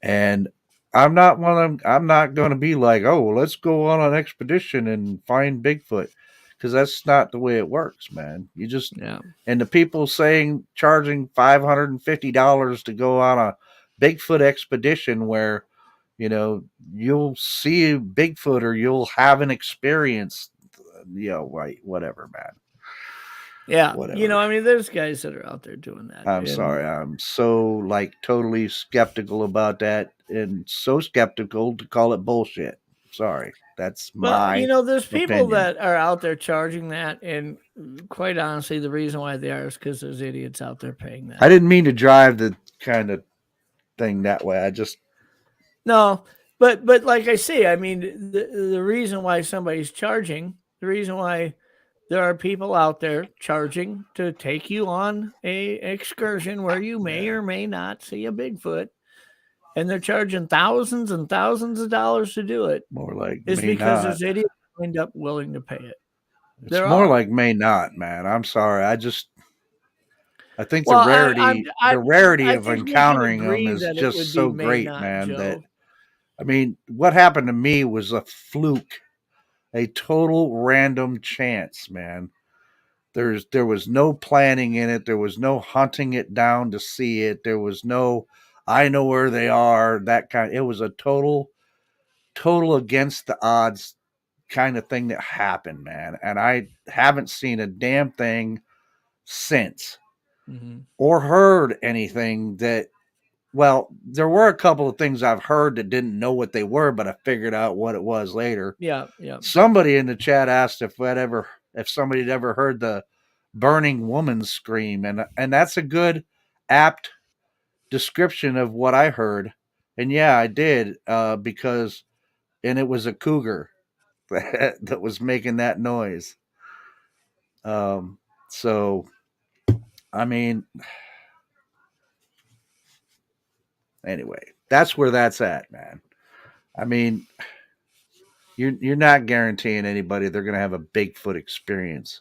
S2: And I'm not going to be like, oh, let's go on an expedition and find Bigfoot, because that's not the way it works, man. You just and the people charging $550 to go on a Bigfoot expedition where you'll see Bigfoot or you'll have an experience, whatever, man.
S1: Yeah, whatever. I mean, there's guys that are out there doing that.
S2: I'm sorry. I'm so totally skeptical about that, and so skeptical to call it bullshit. Sorry. That's my
S1: there's people that are out there charging that, and quite honestly, the reason why they are is because there's idiots out there paying that.
S2: I didn't mean to drive the kind of thing that way. I just
S1: no, but like I say, I mean, the reason why somebody's charging, the reason why there are people out there charging to take you on a excursion where you may or may not see a Bigfoot, and they're charging thousands and thousands of dollars to do it.
S2: More like
S1: it's because there's idiots who end up willing to pay it.
S2: It's more like may not, man. I'm sorry. I think the rarity of encountering them is just so great, man. Joe. That I mean, what happened to me was a fluke, a total random chance, man. There was no planning in it. There was no hunting it down to see it. There was no, I know where they are. That kind. It was a total against the odds kind of thing that happened, man. And I haven't seen a damn thing since, or heard anything that. Well, there were a couple of things I've heard that didn't know what they were, but I figured out what it was later.
S1: Yeah.
S2: Somebody in the chat asked if somebody had ever heard the burning woman scream, and that's a good, apt description of what I heard. And yeah, I did, because it was a cougar that was making that noise. So, I mean, anyway, that's where that's at, man. I mean, you're not guaranteeing anybody they're going to have a Bigfoot experience.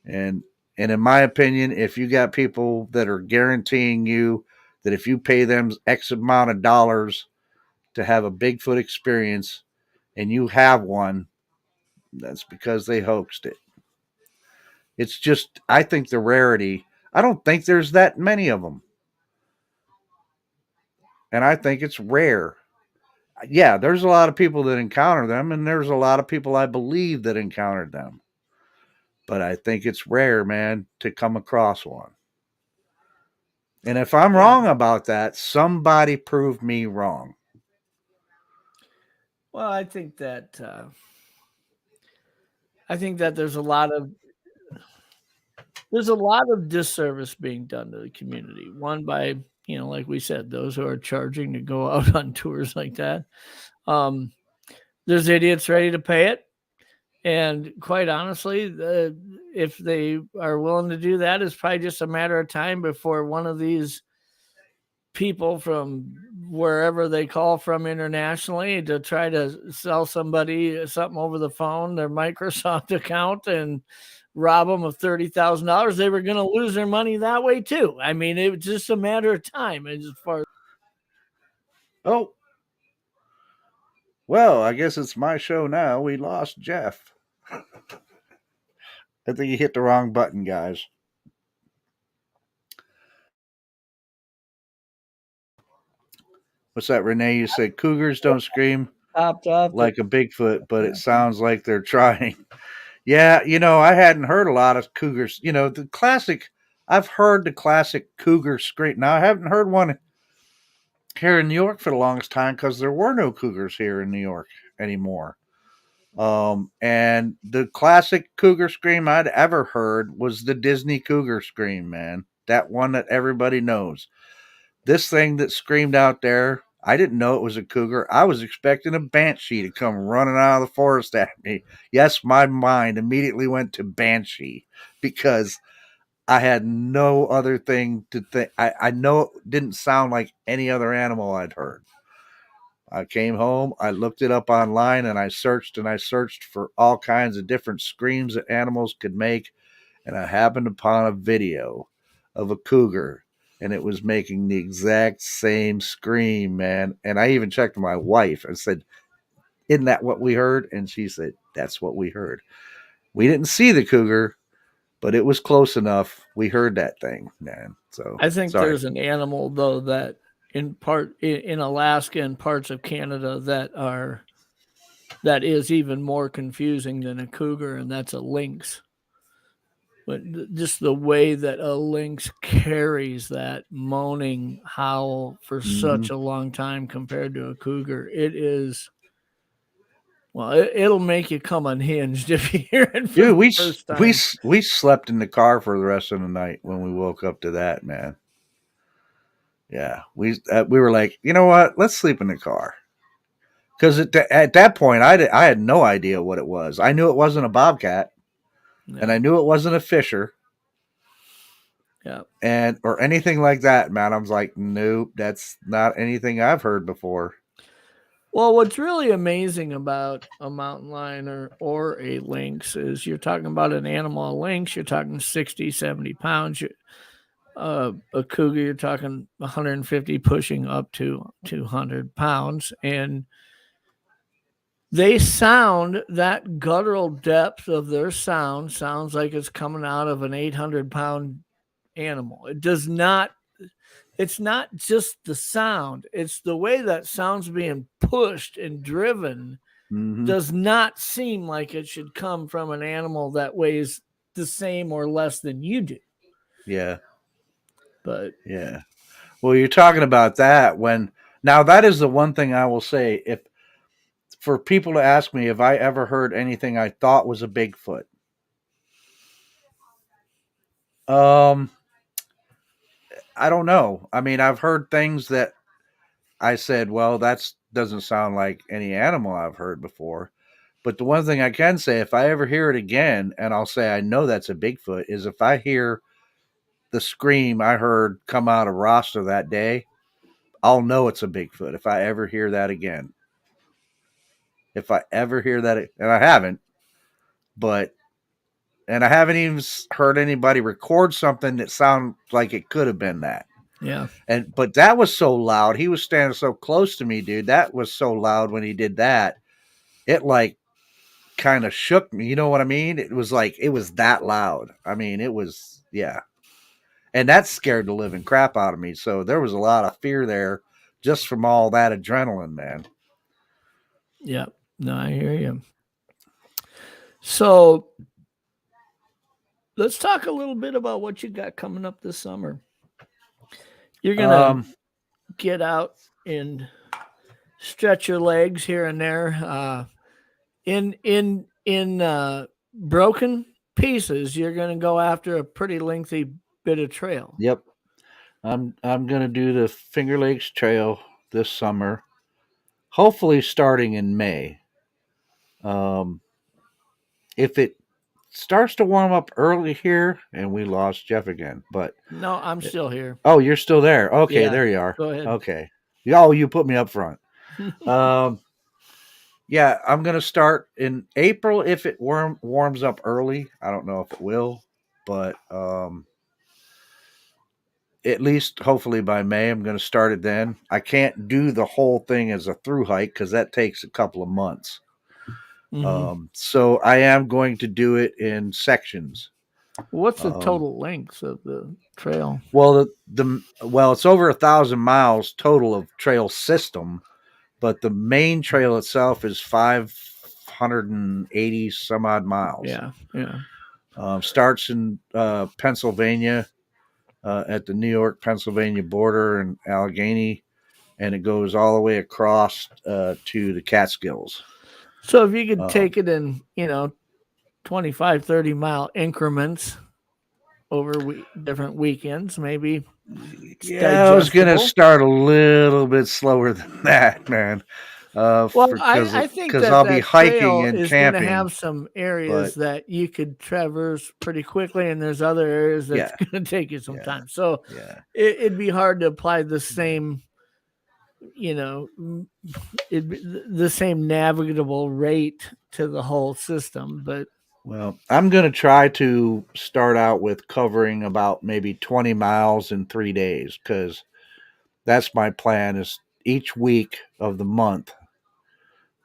S2: And in my opinion, if you got people that are guaranteeing you that if you pay them X amount of dollars to have a Bigfoot experience and you have one, that's because they hoaxed it. It's just, I think the rarity, I don't think there's that many of them. and I think it's rare. Yeah, there's a lot of people that encounter them, and there's a lot of people I believe that encountered them. But I think it's rare, man, to come across one. And if I'm wrong about that, somebody prove me wrong.
S1: Well, I think that there's a lot of disservice being done to the community. One by, like we said, those who are charging to go out on tours like that. There's idiots ready to pay it. And quite honestly, if they are willing to do that, it's probably just a matter of time before one of these people from wherever they call from internationally to try to sell somebody something over the phone, their Microsoft account, and rob them of $30,000. They were going to lose their money that way too. I mean, it was just a matter of time as far.
S2: Oh, well, I guess it's my show now. We lost Jeff. I think you hit the wrong button, guys. What's that, Renee? You said cougars don't scream like a Bigfoot, but it sounds like they're trying. Yeah, I hadn't heard a lot of cougars. The classic, I've heard the classic cougar scream. Now, I haven't heard one here in New York for the longest time because there were no cougars here in New York anymore. And the classic cougar scream I'd ever heard was the Disney cougar scream, man. That one that everybody knows. This thing that screamed out there, I didn't know it was a cougar. I was expecting a banshee to come running out of the forest at me. Yes, my mind immediately went to banshee because I had no other thing to think. I know it didn't sound like any other animal I'd heard. I came home, I looked it up online, and I searched for all kinds of different screams that animals could make. And I happened upon a video of a cougar, and it was making the exact same scream, man. And I even checked with my wife and said, "Isn't that what we heard?" And she said, "That's what we heard." We didn't see the cougar, but it was close enough. We heard that thing, man. So
S1: I think there's an animal though that in Alaska and parts of Canada that is even more confusing than a cougar, and that's a lynx. But just the way that a lynx carries that moaning howl for such a long time compared to a cougar, it is. Well, it'll make you come unhinged if you hear it for the first time.
S2: We slept in the car for the rest of the night when we woke up to that, man. Yeah, we were like, you know what? Let's sleep in the car. Because at that point, I had no idea what it was. I knew it wasn't a bobcat, and I knew it wasn't a fisher, or anything like that. Man, I was like, nope, that's not anything I've heard before.
S1: Well, what's really amazing about a mountain lion or a lynx is you're talking about an animal. A lynx, you're talking 60, 70 pounds. A cougar, you're talking 150, pushing up to 200 pounds. And they sound, that guttural depth of their sound sounds like it's coming out of an 800-pound animal. It does not. It's not just the sound. It's the way that sound's being pushed and driven does not seem like it should come from an animal that weighs the same or less than you do.
S2: Yeah.
S1: But
S2: yeah. Well, you're talking about that now that is the one thing I will say. If for people to ask me if I ever heard anything I thought was a Bigfoot, I don't know. I mean, I've heard things that I said, well, that doesn't sound like any animal I've heard before. But the one thing I can say, if I ever hear it again, and I'll say I know that's a Bigfoot, is if I hear the scream I heard come out of Rasta that day, I'll know it's a Bigfoot if I ever hear that again. If I ever hear that, and I haven't, and I haven't even heard anybody record something that sounded like it could have been that.
S1: Yeah.
S2: But that was so loud. He was standing so close to me, dude. That was so loud when he did that. It like kind of shook me. You know what I mean? It was that loud. I mean, it was, yeah. And that scared the living crap out of me. So there was a lot of fear there just from all that adrenaline, man.
S1: Yeah, no, I hear you. So let's talk a little bit about what you got coming up this summer. You're gonna get out and stretch your legs here and there. In broken pieces, you're gonna go after a pretty lengthy bit of trail.
S2: Yep. I'm gonna do the Finger Lakes Trail this summer, hopefully starting in May. If it starts to warm up early here, and we lost Jeff again, but
S1: no, I'm still here.
S2: Oh, you're still there. Okay, yeah, there you are.
S1: Go ahead.
S2: Okay. Oh, you put me up front. Yeah, I'm gonna start in April if it warms up early. I don't know if it will, but at least hopefully by May I'm gonna start it then. I can't do the whole thing as a through hike because that takes a couple of months. So I am going to do it in sections.
S1: What's the total length of the trail?
S2: Well, it's over 1,000 miles total of trail system, but the main trail itself is 580 some odd miles.
S1: Yeah.
S2: Starts in Pennsylvania, at the New York Pennsylvania border in Allegheny, and it goes all the way across to the Catskills.
S1: So if you could take it in, 25, 30 mile increments over different weekends, maybe.
S2: Yeah, I was going to start a little bit slower than that, man.
S1: I think because
S2: I'll be hiking and
S1: is
S2: camping.
S1: Going to have some areas that you could traverse pretty quickly, and there's other areas that's going to take you some time. So it'd be hard to apply the same, the same navigable rate to the whole system. But
S2: well, I'm going to try to start out with covering about maybe 20 miles in 3 days, because that's my plan. Is each week of the month,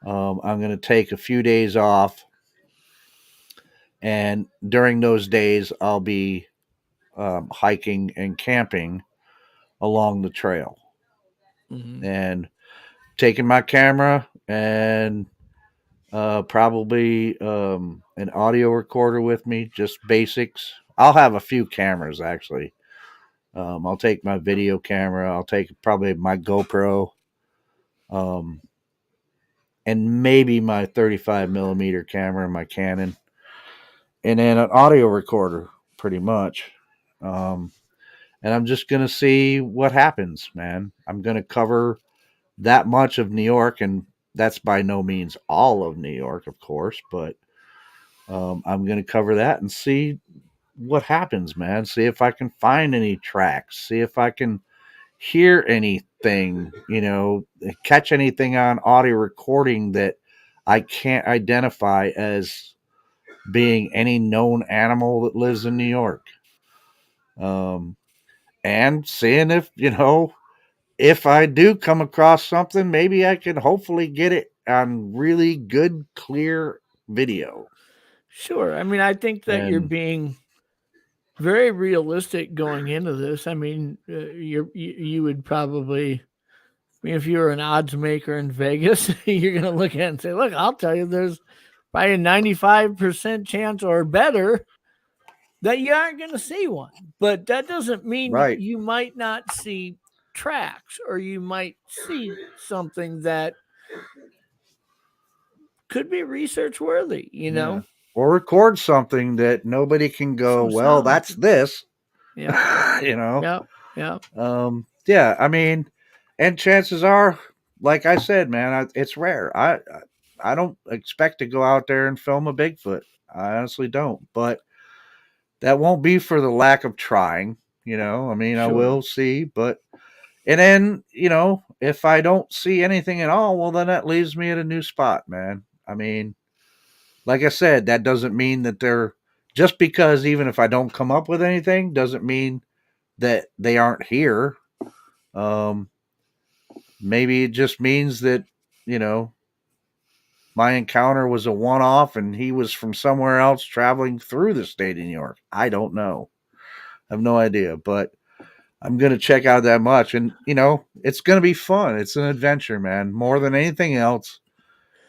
S2: I'm going to take a few days off, and during those days, I'll be hiking and camping along the trail, and taking my camera and probably an audio recorder with me, just basics. I'll have a few cameras actually. I'll take my video camera. I'll take probably my GoPro, and maybe my 35 millimeter camera, my Canon, and then an audio recorder, pretty much. And I'm just gonna see what happens, man. I'm gonna cover that much of New York, and that's by no means all of New York, of course, but I'm going to cover that and see what happens, man. See if I can find any tracks, see if I can hear anything, catch anything on audio recording that I can't identify as being any known animal that lives in New York. And seeing if I do come across something, maybe I can hopefully get it on really good, clear video.
S1: Sure. I mean, I think that you're being very realistic going into this. I mean, you would probably, if you were an odds maker in Vegas, you're going to look at it and say, look, I'll tell you, there's probably a 95% chance or better that you aren't going to see one. But that doesn't mean you might not see tracks, or you might see something that could be research worthy,
S2: or record something that nobody can go, well, that's this.
S1: Yeah.
S2: Yeah. I mean, and chances are, like I said, man, it's rare. I don't expect to go out there and film a Bigfoot. I honestly don't, but that won't be for the lack of trying, I mean, I will see, and then, if I don't see anything at all, well, then that leaves me at a new spot, man. I mean, like I said, that doesn't mean that they're, just because even if I don't come up with anything, doesn't mean that they aren't here. Maybe it just means that, my encounter was a one-off and he was from somewhere else traveling through the state of New York. I don't know. I have no idea, but I'm going to check out that much. And, it's going to be fun. It's an adventure, man. More than anything else,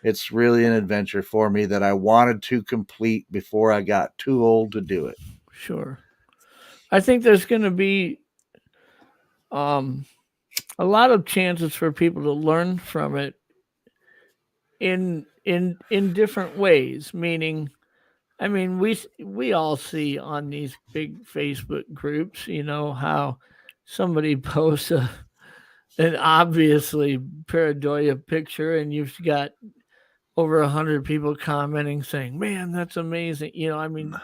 S2: it's really an adventure for me that I wanted to complete before I got too old to do it.
S1: Sure. I think there's going to be a lot of chances for people to learn from it in different ways, meaning, I mean, we all see on these big Facebook groups, how somebody posts an obviously pareidolia picture, and you've got over 100 people commenting saying, "Man, that's amazing." I mean,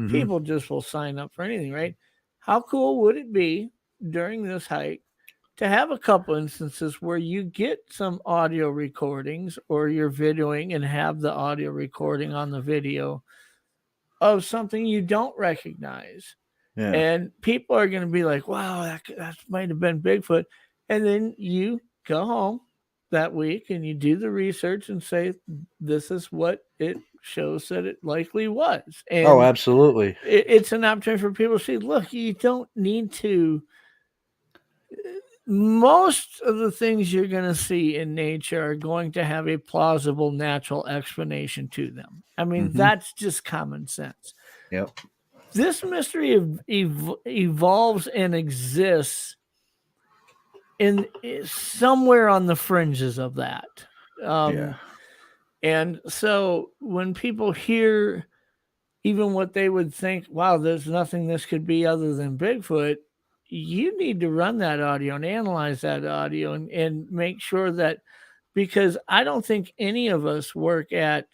S1: people just will sign up for anything, right? How cool would it be during this hike to have a couple instances where you get some audio recordings, or you're videoing and have the audio recording on the video of something you don't recognize?
S2: Yeah.
S1: And people are going to be like, wow, that might have been Bigfoot. And then you go home that week and you do the research and say, this is what it shows that it likely was.
S2: Oh,
S1: And
S2: absolutely.
S1: it's an opportunity for people to see, look, you don't need to. Most of the things you're going to see in nature are going to have a plausible natural explanation to them. I mean, that's just common sense.
S2: Yep.
S1: This mystery evolves and exists in somewhere on the fringes of that.
S2: Yeah.
S1: And so when people hear even what they would think, wow, there's nothing this could be other than Bigfoot, you need to run that audio and analyze that audio and make sure that, because I don't think any of us work at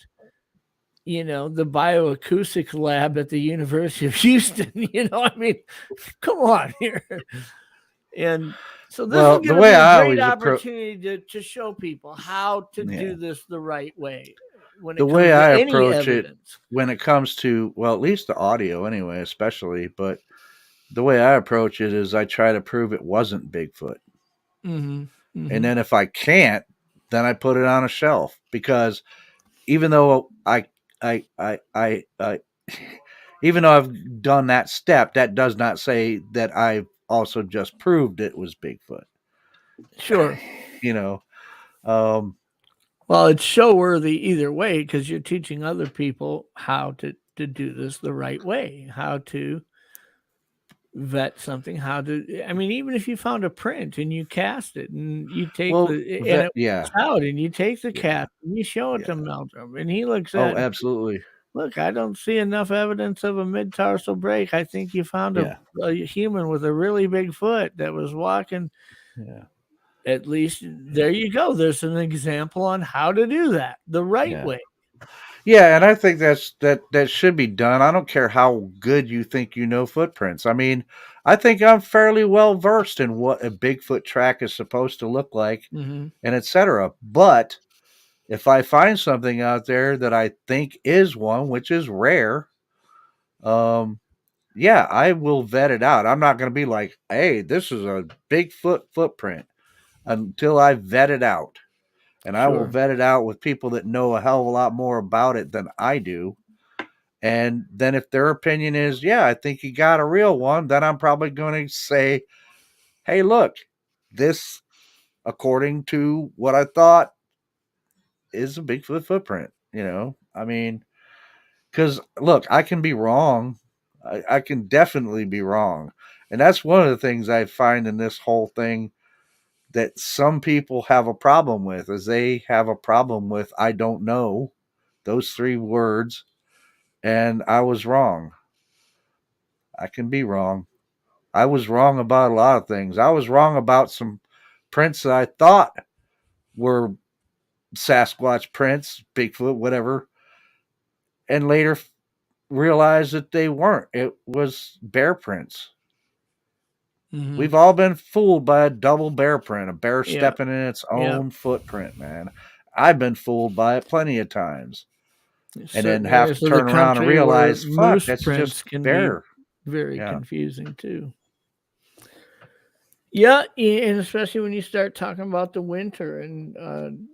S1: the bioacoustic lab at the University of Houston. I mean, come on here. And so this is going to be a great opportunity to show people how to do this the right way.
S2: The way I approach it when it comes to, well, at least the audio anyway, especially, but the way I approach it is I try to prove it wasn't Bigfoot. And then if I can't, then I put it on a shelf, because even though even though I've done that step, that does not say that I've also just proved it was Bigfoot.
S1: Sure.
S2: Well,
S1: it's show worthy either way, because you're teaching other people how to do this the right way, how to vet something, how to, I mean, even if you found a print and you cast it and you take out and you take the cast and you show it to Meldrum and he looks at it.
S2: Oh, absolutely.
S1: Look, I don't see enough evidence of a mid-tarsal break. I think you found a human with a really big foot that was walking.
S2: Yeah.
S1: At least there you go. There's an example on how to do that the right way.
S2: Yeah, and I think that should be done. I don't care how good you think footprints. I mean, I think I'm fairly well versed in what a Bigfoot track is supposed to look like, and etc. But if I find something out there that I think is one, which is rare, I will vet it out. I'm not going to be like, hey, this is a Bigfoot footprint until I vet it out. And I will vet it out with people that know a hell of a lot more about it than I do. And then if their opinion is, I think you got a real one, then I'm probably going to say, hey, look, this, according to what I thought, is a Bigfoot footprint. I mean, because look, I can be wrong. I can definitely be wrong. And that's one of the things I find in this whole thing that some people have a problem with, is they have a problem with, I don't know, those 3 words, and I was wrong. I can be wrong. I was wrong about a lot of things. I was wrong about some prints that I thought were Sasquatch prints, Bigfoot, whatever, and later realized that they weren't. It was bear prints. We've all been fooled by a double bear print, a bear stepping in its own footprint, man. I've been fooled by it plenty of times. And then have to turn around and realize, fuck, that's just bear.
S1: Very confusing too. Yeah, and especially when you start talking about the winter and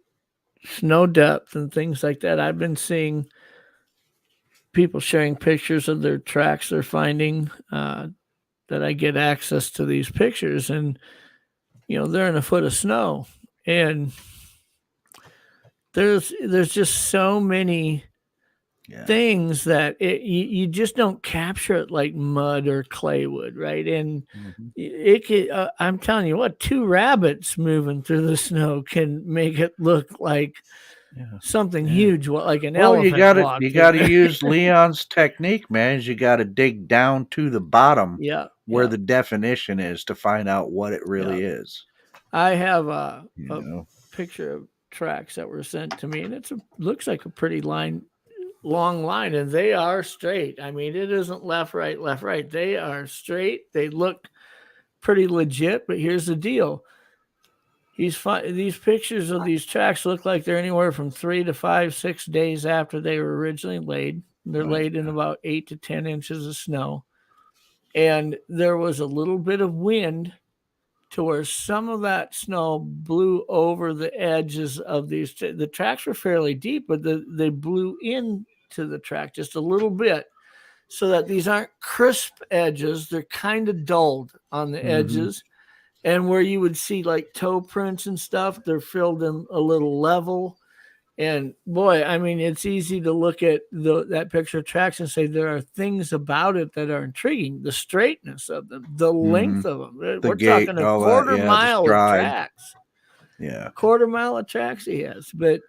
S1: snow depth and things like that. I've been seeing people sharing pictures of their tracks they're finding that I get access to these pictures, and they're in a foot of snow, and there's just so many things that you just don't capture it like mud or clay would, right? And it could, I'm telling you what, 2 rabbits moving through the snow can make it look like something huge, like an elephant.
S2: You got to use Leon's technique, man. You got to dig down to the bottom, where the definition is, to find out what it really is.
S1: I have a picture of tracks that were sent to me, and looks like a pretty long line, and they are straight. I mean, it isn't left, right. They are straight. They look pretty legit, but here's the deal. These pictures of these tracks look like they're anywhere from 3 to 5, 6 days after they were originally laid. They're laid in about 8 to 10 inches of snow. And there was a little bit of wind to where some of that snow blew over the edges of these. The tracks were fairly deep, but they blew into the track just a little bit, so that these aren't crisp edges. They're kind of dulled on the edges. And where you would see like toe prints and stuff, they're filled in a little level. And boy, I mean, it's easy to look at that picture of tracks and say there are things about it that are intriguing. The straightness of them, the length of them. We're talking a quarter mile of tracks.
S2: Yeah.
S1: A quarter mile of tracks he has. But,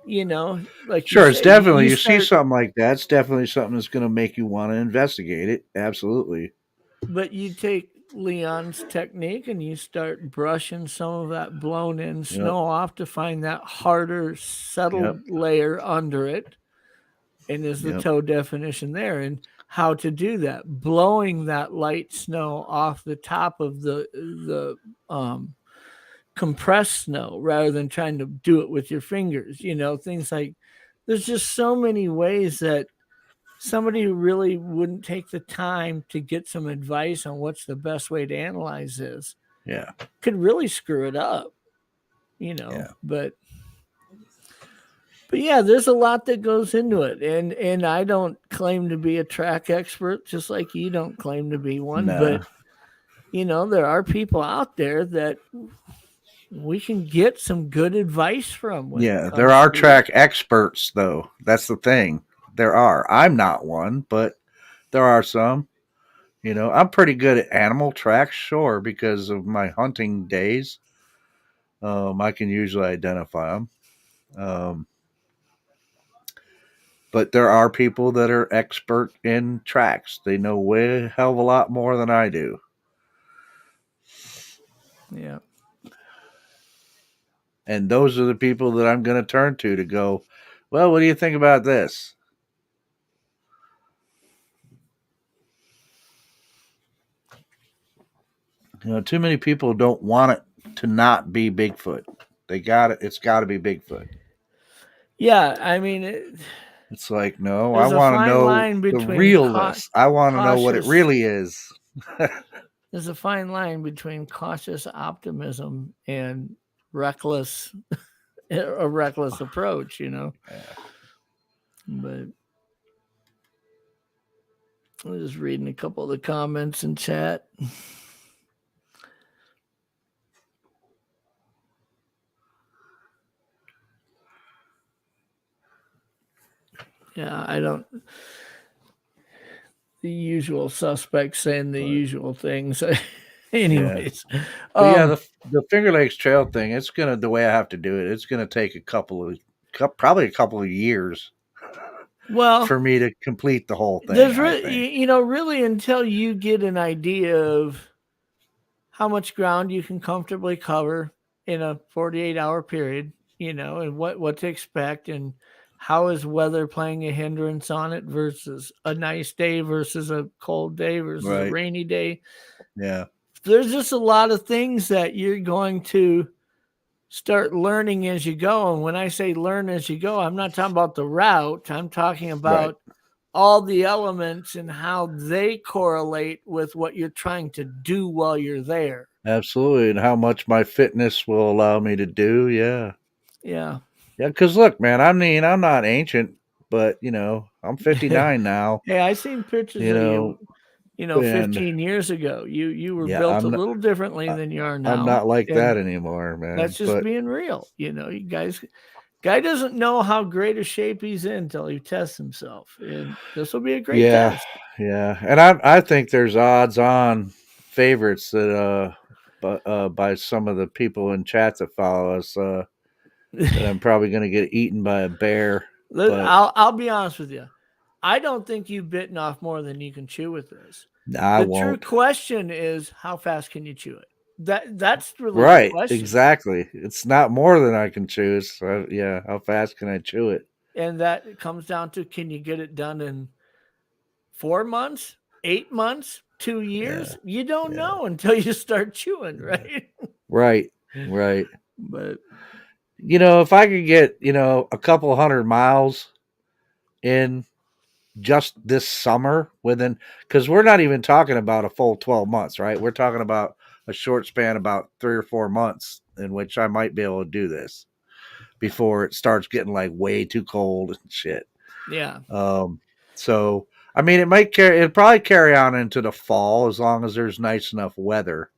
S1: like
S2: sure, it's definitely, you see something like that, it's definitely something that's going to make you want to investigate it. Absolutely.
S1: But you take Leon's technique and you start brushing some of that blown in snow off to find that harder settled layer under it, and is the toe definition there, and how to do that, blowing that light snow off the top of the compressed snow rather than trying to do it with your fingers, things like, there's just so many ways that somebody who really wouldn't take the time to get some advice on what's the best way to analyze this could really screw it up, but yeah, there's a lot that goes into it, and I don't claim to be a track expert, just like you don't claim to be one. But there are people out there that we can get some good advice from.
S2: There are track experts, though. That's the thing. There are. I'm not one, but there are some. I'm pretty good at animal tracks, sure, because of my hunting days. I can usually identify them. But there are people that are expert in tracks. They know way a hell of a lot more than I do.
S1: Yeah.
S2: And those are the people that I'm going to turn to go, well, what do you think about this? Too many people don't want it to not be Bigfoot. They got it. It's got to be Bigfoot.
S1: Yeah, I mean,
S2: it's like, no, I want to know the realness. I want to know what it really is.
S1: There's a fine line between cautious optimism and a reckless approach, But I'm just reading a couple of the comments in chat. Yeah, I don't. The usual suspects saying the usual things. Anyways,
S2: the Finger Lakes Trail thing. It's the way I have to do it. It's gonna take probably a couple of years.
S1: Well,
S2: for me to complete the whole thing.
S1: There's really until you get an idea of how much ground you can comfortably cover in a 48-hour period, and what to expect, and how is weather playing a hindrance on it versus a nice day versus a cold day versus a rainy day.
S2: Yeah.
S1: There's just a lot of things that you're going to start learning as you go. And when I say learn as you go, I'm not talking about the route. I'm talking about all the elements and how they correlate with what you're trying to do while you're there.
S2: Absolutely. And how much my fitness will allow me to do.
S1: Yeah.
S2: Yeah. Because look, man, I mean, I'm not ancient, but I'm 59 now.
S1: Hey, I seen pictures of you
S2: And
S1: 15 years ago. You were built a little differently than you are now.
S2: I'm not like that anymore, man.
S1: That's just being real. You guy doesn't know how great a shape he's in until he tests himself. And this will be a great test.
S2: Yeah. And I think there's odds on favorites that by some of the people in chat that follow us that I'm probably going to get eaten by a bear. But
S1: I'll be honest with you. I don't think you've bitten off more than you can chew with this. The true question is, how fast can you chew it? That's really the question.
S2: Exactly. It's not more than I can chew. So how fast can I chew it?
S1: And that comes down to, can you get it done in 4 months, 8 months, 2 years? You don't know until you start chewing, right?
S2: Right.
S1: But
S2: if I could get, a couple 100 miles in just this summer because we're not even talking about a full 12 months, right? We're talking about a short span, about 3 or 4 months in which I might be able to do this before it starts getting like way too cold and shit.
S1: Yeah.
S2: So, I mean, it'd probably carry on into the fall as long as there's nice enough weather.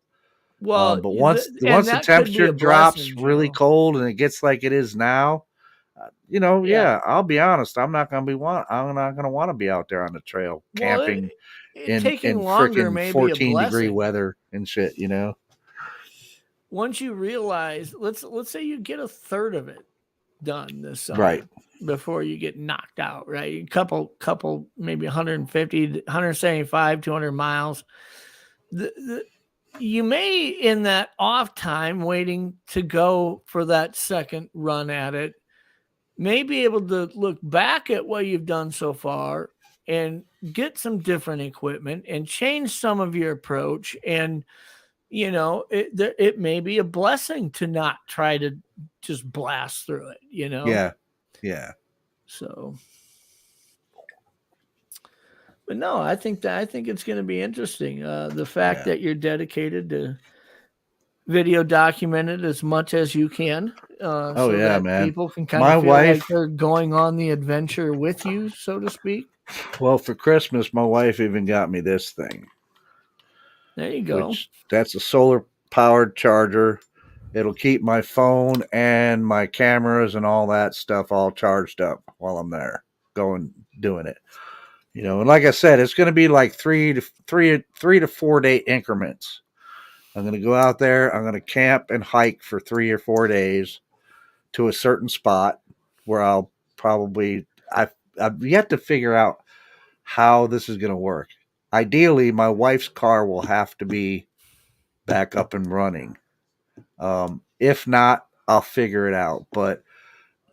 S1: Well,
S2: but once the temperature drops really cold and it gets like it is now, I'll be honest. I'm not going to want to be out there on the trail camping in freaking 14-degree weather and shit.
S1: Once you realize, let's say you get a third of it done this summer,
S2: right,
S1: before you get knocked out, right? A couple, maybe 150, 175, 200 miles. You may, in that off time waiting to go for that second run at it, may be able to look back at what you've done so far and get some different equipment and change some of your approach. And, it may be a blessing to not try to just blast through it,
S2: Yeah.
S1: So, but no, I think it's going to be interesting. The fact that you're dedicated to video document it as much as you can, so that
S2: man.
S1: people can kind of feel like they're going on the adventure with you, so to speak.
S2: Well, for Christmas, my wife even got me this thing.
S1: There you go.
S2: That's a solar powered charger. It'll keep my phone and my cameras and all that stuff all charged up while I'm there doing it. And like I said, it's going to be like 3 to 4 day increments. I'm going to go out there. I'm going to camp and hike for 3 or 4 days to a certain spot where I'll probably, I've yet to figure out how this is going to work. Ideally, my wife's car will have to be back up and running. If not, I'll figure it out. But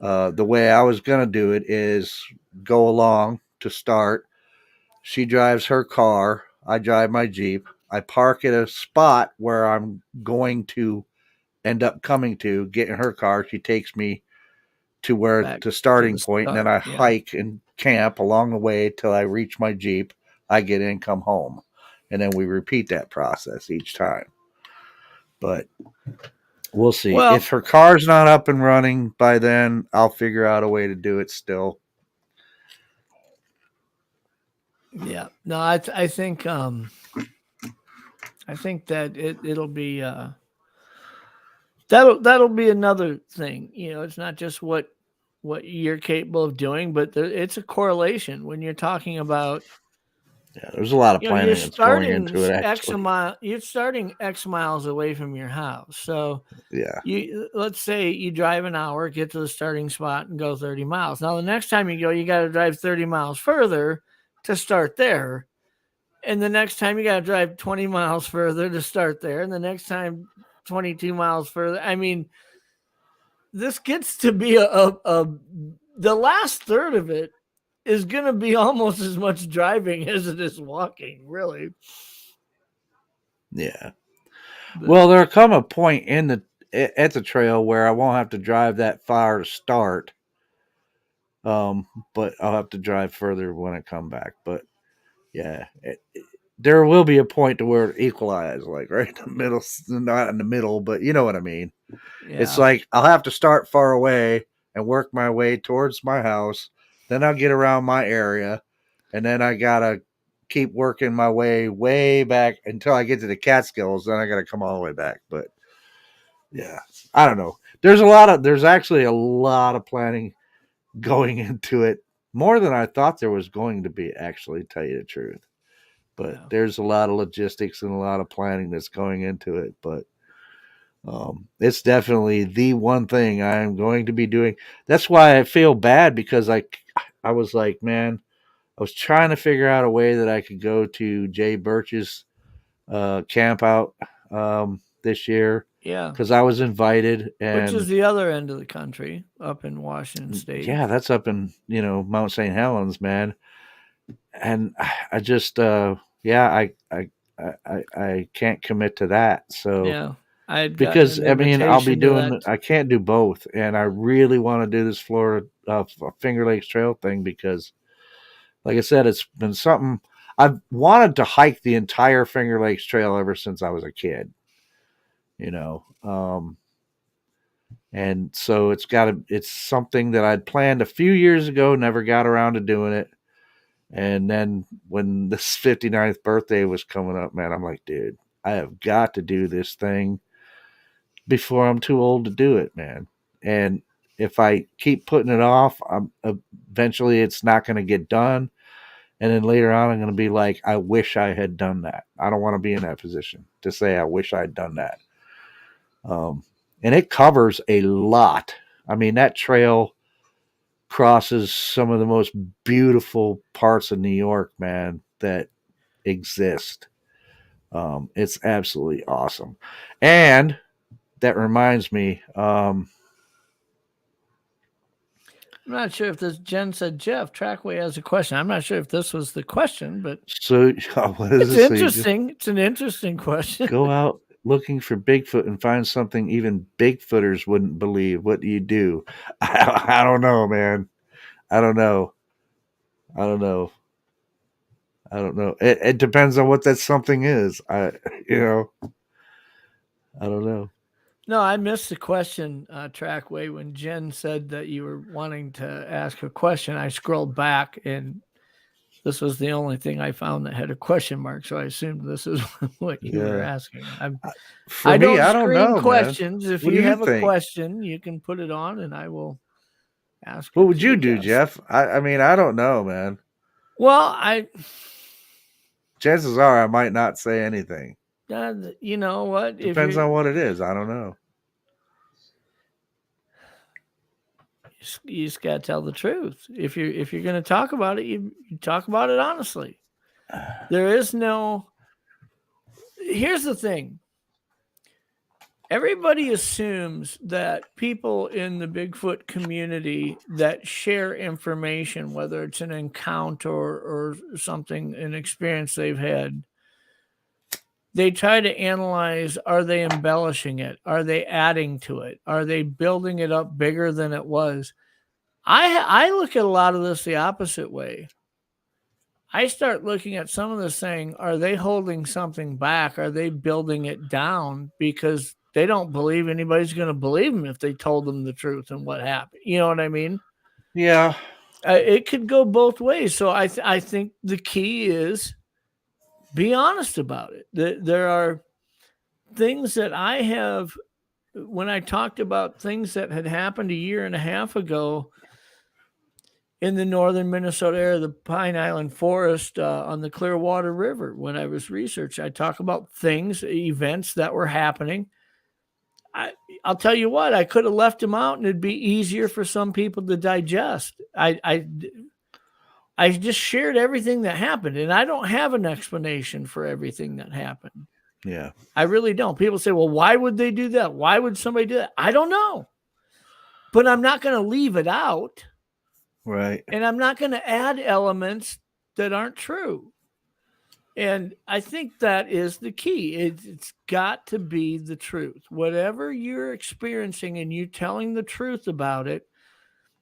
S2: the way I was going to do it is go along to start. She drives her car. I drive my Jeep. I park at a spot where I'm going to end up coming to, getting her car. She takes me to the starting point, and then I hike and camp along the way till I reach my Jeep. I get in, come home, and then we repeat that process each time. But we'll see. Well, if her car's not up and running by then, I'll figure out a way to do it still.
S1: Yeah. No, I think that it'll be that'll be another thing. It's not just what you're capable of doing, but it's a correlation when you're talking about.
S2: Yeah, there's a lot of planning that's going into it. Actually,
S1: you're starting X miles away from your house, so
S2: yeah.
S1: Let's say you drive an hour, get to the starting spot, and go 30 miles. Now, the next time you go, you got to drive 30 miles further to start there, and the next time you got to drive 20 miles further to start there, and the next time 22 miles further. I mean, this gets to be the last third of it is going to be almost as much driving as it is walking, really.
S2: Yeah. Well, there'll come a point at the trail where I won't have to drive that far to start. But I'll have to drive further when I come back. But yeah, there will be a point to where it equalizes, like right in the middle, not in the middle, but you know what I mean. Yeah. It's like I'll have to start far away and work my way towards my house. Then I'll get around my area, and then I gotta keep working my way back until I get to the Catskills. Then I got to come all the way back. But yeah, I don't know. There's actually a lot of planning going into it, more than I thought there was going to be, actually, to tell you the truth. But there's a lot of logistics and a lot of planning that's going into it. But it's definitely the one thing I am going to be doing. That's why I feel bad, because I was like, man, I was trying to figure out a way that I could go to Jay Birch's camp out this year.
S1: Yeah.
S2: Because I was invited.
S1: Which is the other end of the country, up in Washington State.
S2: Yeah, that's up in, Mount St. Helens, man. And I just, I can't commit to that. So,
S1: yeah.
S2: I mean, I'll be doing, I can't do both. And I really want to do this Florida Finger Lakes Trail thing because, like I said, it's been something I've wanted to hike the entire Finger Lakes Trail ever since I was a kid, and so it's something that I'd planned a few years ago, never got around to doing it. And then when this 59th birthday was coming up, man, I'm like, dude, I have got to do this thing before I'm too old to do it, man. And if I keep putting it off, eventually it's not going to get done. And then later on, I'm going to be like, I wish I had done that. I don't want to be in that position to say I wish I'd done that. And it covers a lot. I mean, that trail crosses some of the most beautiful parts of New York, man, that exist. It's absolutely awesome. And that reminds me,
S1: I'm not sure if this, Jen said, Jeff, Trackway has a question. I'm not sure if this was the question, but
S2: so what is
S1: it's
S2: this?
S1: interesting. It's an interesting question.
S2: Go out looking for Bigfoot and find something even Bigfooters wouldn't believe. What do you do? I don't know, man. I don't know. It depends on what that something is. I don't know.
S1: No, I missed the question, Trackway, when Jen said that you were wanting to ask a question. I scrolled back, and this was the only thing I found that had a question mark. So I assumed this is what you were asking. I don't screen questions.
S2: Man.
S1: If you have a question, you can put it on, and I will ask.
S2: What would you do, Jeff? I mean, I don't know, man.
S1: Well,
S2: chances are I might not say anything.
S1: You know what?
S2: Depends on what it is. I don't know.
S1: You just got to tell the truth. If you're going to talk about it, you talk about it honestly. There is no. Here's the thing. Everybody assumes that people in the Bigfoot community that share information, whether it's an encounter or something, an experience they've had, they try to analyze, are they embellishing it? Are they adding to it? Are they building it up bigger than it was? I look at a lot of this the opposite way. I start looking at some of this saying, are they holding something back? Are they building it down because they don't believe anybody's going to believe them if they told them the truth and what happened? You know what I mean?
S2: Yeah.
S1: It could go both ways. So I think the key is be honest about it. There are things that I have, when I talked about things that had happened a year and a half ago in the northern Minnesota area, the Pine Island Forest on the Clearwater River, when I was researching, I talk about things, events that were happening. I'll tell you what, I could have left them out and it'd be easier for some people to digest. I just shared everything that happened, and I don't have an explanation for everything that happened.
S2: Yeah.
S1: I really don't. People say, well, why would they do that? Why would somebody do that? I don't know. But I'm not going to leave it out.
S2: Right.
S1: And I'm not going to add elements that aren't true. And I think that is the key. It's got to be the truth. Whatever you're experiencing and you telling the truth about it,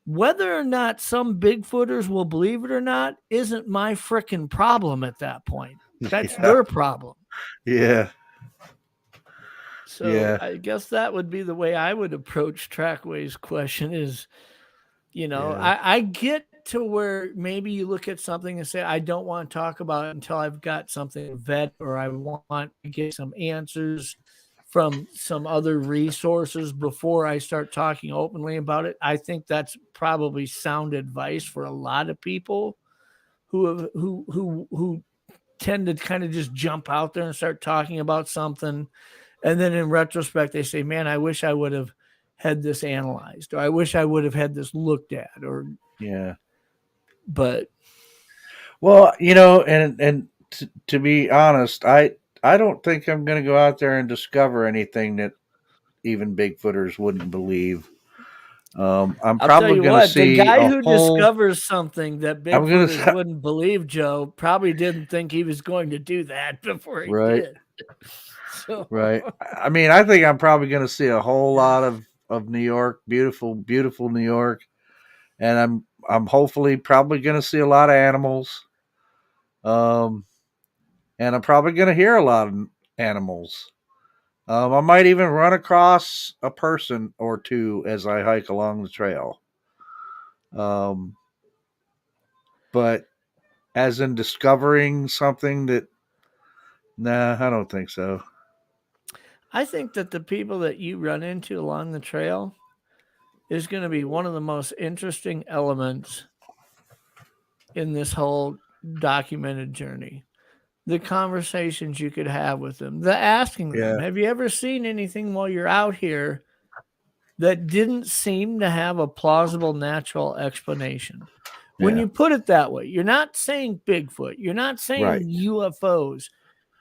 S1: whether or not some Bigfooters will believe it or not isn't my frickin' problem at that point. That's their problem.
S2: Yeah.
S1: So I guess that would be the way I would approach Trackway's question is, I get get to where maybe you look at something and say, I don't want to talk about it until I've got something vet, or I want to get some answers from some other resources before I start talking openly about it. I think that's probably sound advice for a lot of people who tend to kind of just jump out there and start talking about something. And then in retrospect, they say, man, I wish I would have had this analyzed, or I wish I would have had this looked at, or but
S2: well, and to be honest, I don't think I'm going to go out there and discover anything that even Bigfooters wouldn't believe. I'm probably going to see
S1: the guy who discovers something that Bigfooters wouldn't believe, Joe, probably didn't think he was going to do that before he did.
S2: So. Right. I mean, I think I'm probably going to see a whole lot of New York, beautiful, beautiful New York, and I'm hopefully probably going to see a lot of animals. And I'm probably going to hear a lot of animals. I might even run across a person or two as I hike along the trail. But as in discovering something that, nah, I don't think so.
S1: I think that the people that you run into along the trail is going to be one of the most interesting elements in this whole documented journey. The conversations you could have with them, the asking them, have you ever seen anything while you're out here that didn't seem to have a plausible natural explanation? When you put it that way, you're not saying Bigfoot, you're not saying UFOs.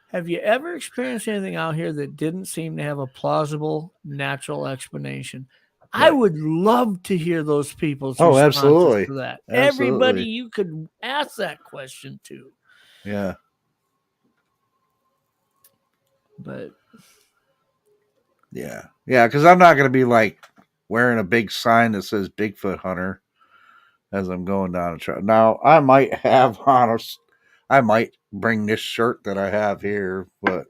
S1: Have you ever experienced anything out here that didn't seem to have a plausible natural explanation? Right. I would love to hear those people's responses to that. Absolutely. Everybody you could ask that question to.
S2: Yeah.
S1: But
S2: yeah, because I'm not going to be like wearing a big sign that says Bigfoot Hunter as I'm going down the trail. Now, I might have I might bring this shirt that I have here, but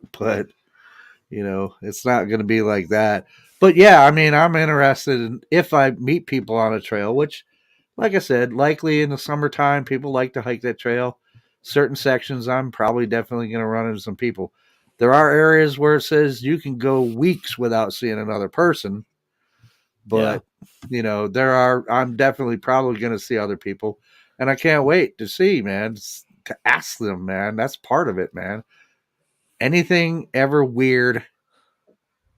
S2: it's not going to be like that. But yeah, I mean, I'm interested in if I meet people on a trail, which, like I said, likely in the summertime, people like to hike that trail. Certain sections, I'm probably definitely going to run into some people. There are areas where it says you can go weeks without seeing another person, but I'm definitely probably going to see other people, and I can't wait to see, man, to ask them, man. That's part of it, man. Anything ever weird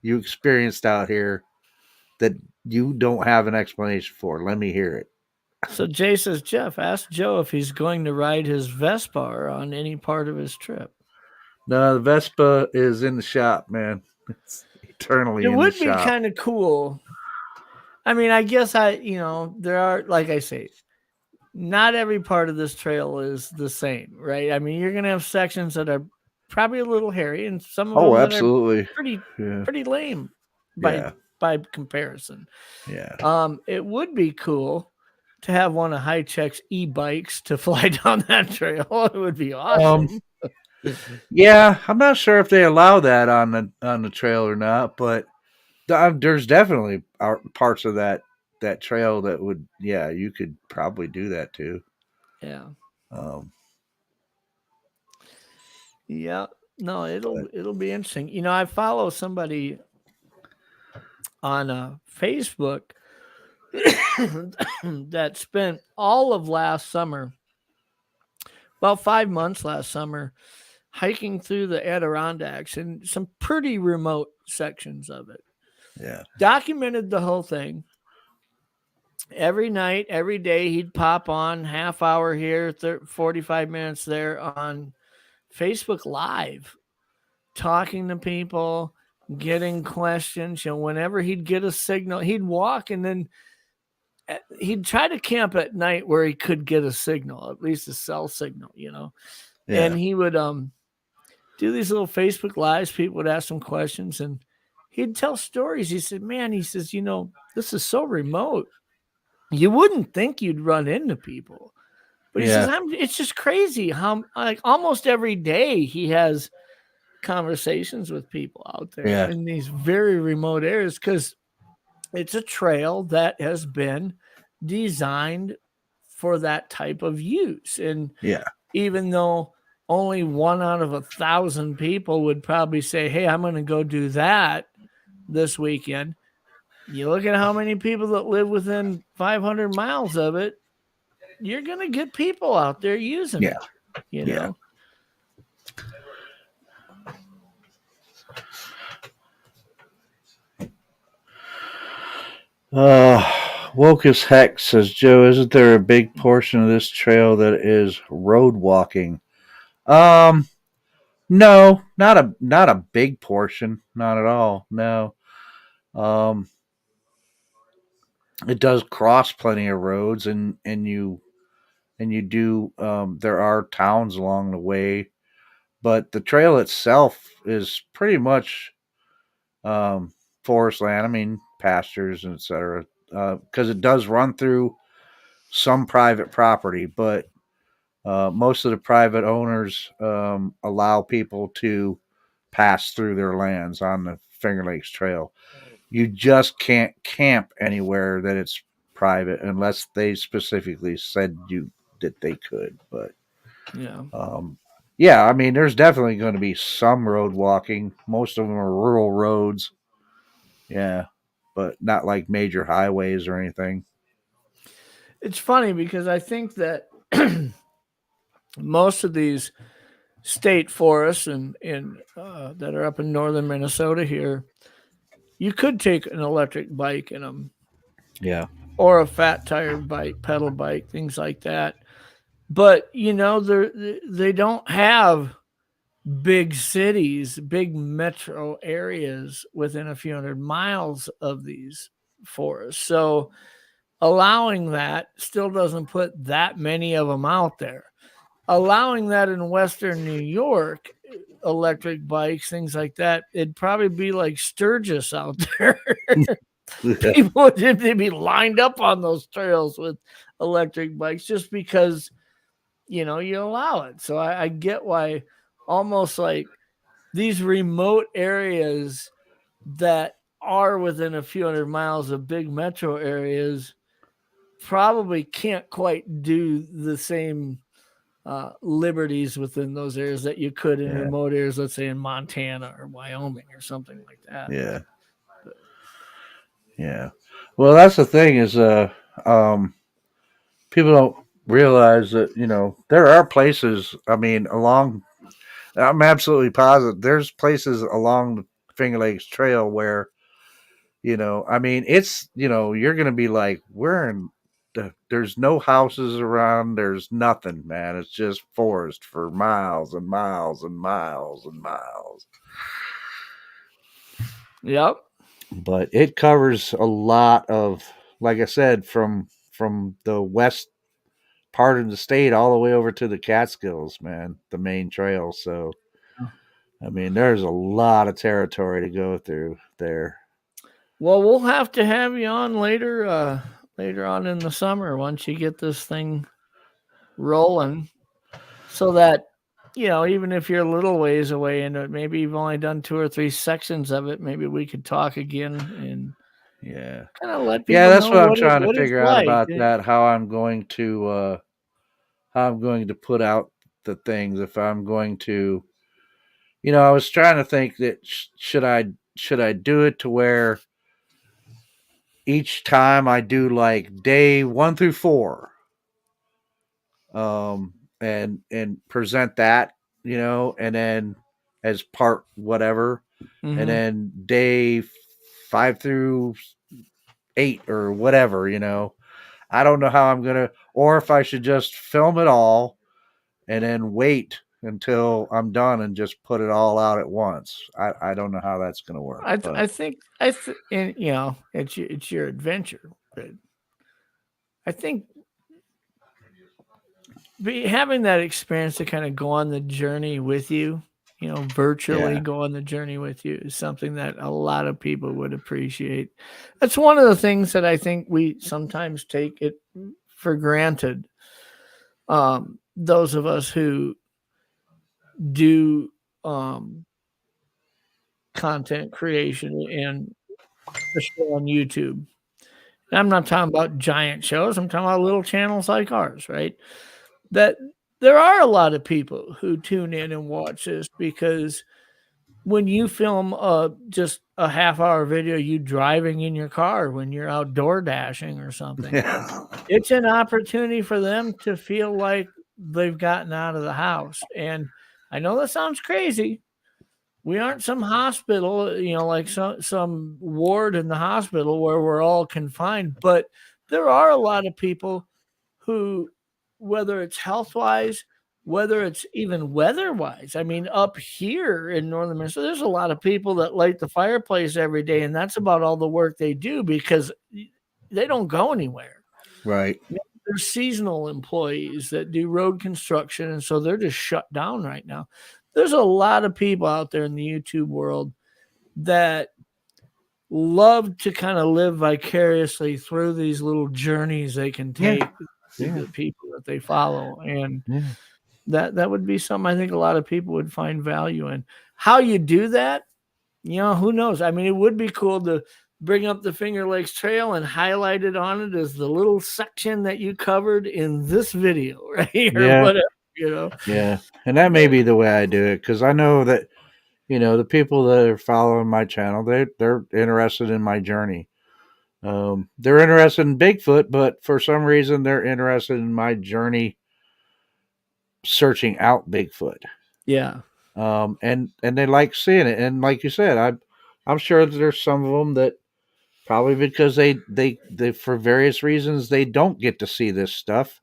S2: you experienced out here that you don't have an explanation for, let me hear it.
S1: So Jay says, Jeff, ask Joe if he's going to ride his Vespa on any part of his trip.
S2: No, the Vespa is in the shop, man. It's eternally in the shop. It would be
S1: kind of cool. I mean, I guess there are, like I say, not every part of this trail is the same, right? I mean, you're going to have sections that are probably a little hairy, and some of them
S2: absolutely.
S1: That are pretty lame by comparison.
S2: Yeah.
S1: It would be cool to have one of High Check's e-bikes to fly down that trail. It would be awesome.
S2: Yeah, I'm not sure if they allow that on the trail or not, but there's definitely parts of that trail that would, you could probably do that too.
S1: Yeah. Yeah. No, it'll be interesting. I follow somebody on Facebook that spent all of last summer, about 5 months last summer, hiking through the Adirondacks and some pretty remote sections of it.
S2: Yeah.
S1: Documented the whole thing. Every night, every day, he'd pop on half hour here, 45 minutes there on Facebook Live, talking to people, getting questions. Whenever he'd get a signal, he'd walk and then he'd try to camp at night where he could get a signal, at least a cell signal, Yeah. And he would do these little Facebook Lives. People would ask him questions and he'd tell stories. He said, man, this is so remote. You wouldn't think you'd run into people. But he says, it's just crazy how almost every day he has conversations with people out there in these very remote areas because it's a trail that has been designed for that type of use. And
S2: yeah,
S1: even though only 1 out of 1,000 people would probably say, hey, I'm going to go do that this weekend. You look at how many people that live within 500 miles of it, you're going to get people out there using it, you know?
S2: Woke as Heck says, Joe, isn't there a big portion of this trail that is road walking? No, not a big portion, not at all. No. It does cross plenty of roads, and you do. There are towns along the way, but the trail itself is pretty much forest land. I mean, pastures and etc. Because it does run through some private property, but most of the private owners allow people to pass through their lands on the Finger Lakes Trail. You just can't camp anywhere that it's private unless they specifically said that they could. But yeah, I mean, there's definitely going to be some road walking. Most of them are rural roads. Yeah, but not like major highways or anything.
S1: It's funny because I think that most of these state forests and that are up in northern Minnesota here, you could take an electric bike in them.
S2: Yeah.
S1: Or a fat tire bike, pedal bike, things like that. But they don't have big cities, big metro areas within a few hundred miles of these forests. So allowing that still doesn't put that many of them out there. Allowing that in Western New York, electric bikes, things like that, it'd probably be like Sturgis out there. People would be lined up on those trails with electric bikes just because, you allow it. So I get why almost like these remote areas that are within a few hundred miles of big metro areas probably can't quite do the same liberties within those areas that you could in remote areas, let's say in Montana or Wyoming or something like that.
S2: Yeah. Yeah. Well, that's the thing is, people don't realize that, there are places, I mean, I'm absolutely positive there's places along the Finger Lakes Trail where, I mean, it's, you're going to be like, there's no houses around. There's nothing, man. It's just forest for miles and miles and miles and miles.
S1: Yep.
S2: But it covers a lot of, like I said, from the west part of the state all the way over to the Catskills, man, the main trail. So, I mean, there's a lot of territory to go through there.
S1: Well, we'll have to have you on later on in the summer once you get this thing rolling, so that even if you're a little ways away into it, maybe you've only done 2 or 3 sections of it, maybe we could talk again and kind of let people
S2: that's
S1: know
S2: what I'm trying to
S1: what it's
S2: figure out
S1: like.
S2: about that. How I'm going to put out the things. If I'm going to, I was trying to think that should I do it to where each time I do like day 1 through 4, and present that, and then as part whatever, and then day 5 through 8 or whatever, I don't know how I'm gonna, or if I should just film it all and then wait until I'm done and just put it all out at once. I don't know how that's gonna work.
S1: I think it's your adventure, but I think having that experience to kind of go on the journey with you, virtually go on the journey with you, is something that a lot of people would appreciate. That's one of the things that I think we sometimes take it for granted. Those of us who do content creation and especially on YouTube. And I'm not talking about giant shows. I'm talking about little channels like ours, right? That there are a lot of people who tune in and watch this because when you film just a half-hour video, you driving in your car when you're outdoor dashing or something, it's an opportunity for them to feel like they've gotten out of the house. And I know that sounds crazy. We aren't some hospital, like some ward in the hospital where we're all confined, but there are a lot of people who, whether it's health-wise, whether it's even weather-wise, I mean, up here in northern Minnesota, there's a lot of people that light the fireplace every day, and that's about all the work they do because they don't go anywhere.
S2: Right.
S1: There's seasonal employees that do road construction, and so they're just shut down right now. There's a lot of people out there in the YouTube world that love to kind of live vicariously through these little journeys they can take the people that they follow. And that would be something I think a lot of people would find value in. How you do that, who knows? I mean, it would be cool to bring up the Finger Lakes Trail and highlight it on it as the little section that you covered in this video, right? Or whatever,
S2: Yeah. And that may be the way I do it, because I know that, the people that are following my channel, they're interested in my journey. They're interested in Bigfoot, but for some reason they're interested in my journey searching out Bigfoot.
S1: Yeah.
S2: And they like seeing it. And like you said, I'm sure that there's some of them that probably because they for various reasons they don't get to see this stuff,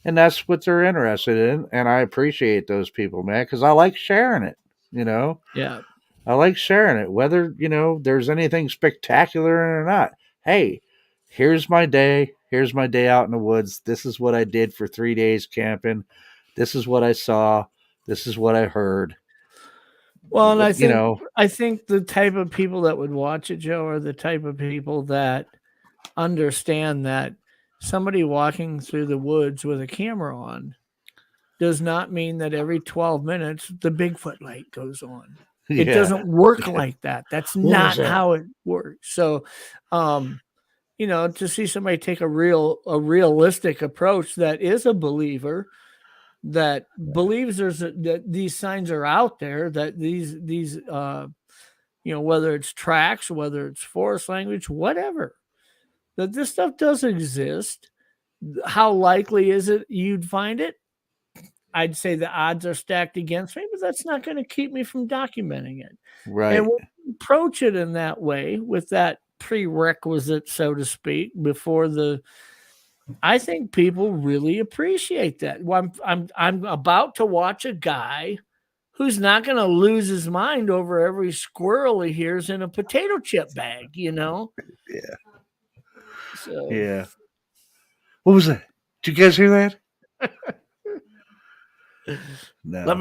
S2: and that's what they're interested in. And I appreciate those people, man, because I like sharing it.
S1: Yeah.
S2: I like sharing it, whether there's anything spectacular or not. Hey, here's my day. Here's my day out in the woods. This is what I did for 3 days camping. This is what I saw. This is what I heard.
S1: Well, and I think the type of people that would watch it, Joe, are the type of people that understand that somebody walking through the woods with a camera on does not mean that every 12 minutes the Bigfoot light goes on. It doesn't work like that. That's not how it works. So, to see somebody take a realistic approach that is a believer, that believes that these signs are out there, that these whether it's tracks, whether it's forest language, whatever, that this stuff does exist. How likely is it you'd find it? I'd say the odds are stacked against me, but that's not going to keep me from documenting it.
S2: Right.
S1: And we'll approach it in that way with that prerequisite, so to speak, before I think people really appreciate that. Well, I'm about to watch a guy who's not going to lose his mind over every squirrel he hears in a potato chip bag,
S2: Yeah.
S1: So.
S2: Yeah. What was that? Did you guys hear that? No. I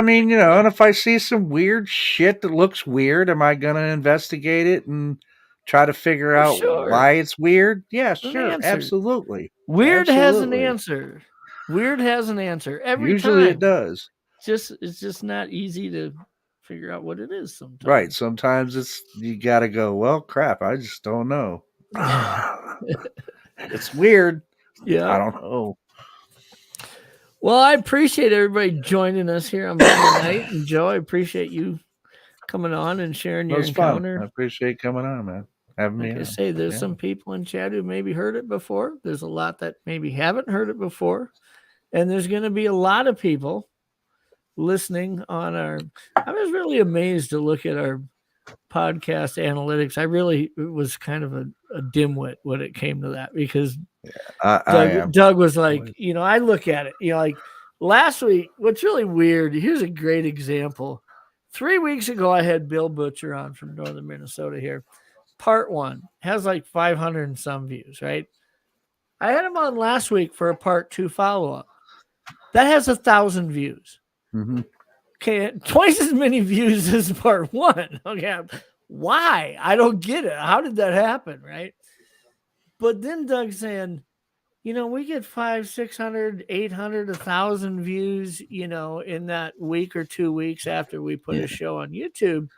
S2: mean, and if I see some weird shit that looks weird, am I going to investigate it and try to figure out why it's weird? Yeah, sure. Absolutely.
S1: Weird has an answer. Weird has an answer every
S2: Usually
S1: time.
S2: It does.
S1: It's just not easy to figure out what it is sometimes.
S2: Right. Sometimes you got to go, well, crap, I just don't know. It's weird.
S1: Yeah.
S2: I don't know.
S1: Well, I appreciate everybody joining us here on Monday night. And Joe, I appreciate you coming on and sharing your encounter.
S2: Fun. I appreciate coming on, man. Having me on.
S1: Like I say, there's some people in chat who maybe heard it before. There's a lot that maybe haven't heard it before. And there's going to be a lot of people listening on I was really amazed to look at our podcast analytics. I really was kind of a dimwit when it came to that, because Doug was like, I look at it, like last week, what's really weird, here's a great example. 3 weeks ago, I had Bill Butcher on from northern Minnesota here. Part 1 has like 500 and some views, right? I had him on last week for a part 2 follow-up. That has 1,000 views.
S2: Mm-hmm.
S1: Okay, twice as many views as part 1. Okay, why? I don't get it. How did that happen, right? But then Doug's saying, we get 500, 600, 800, 1,000 views, in that week or 2 weeks after we put a show on YouTube.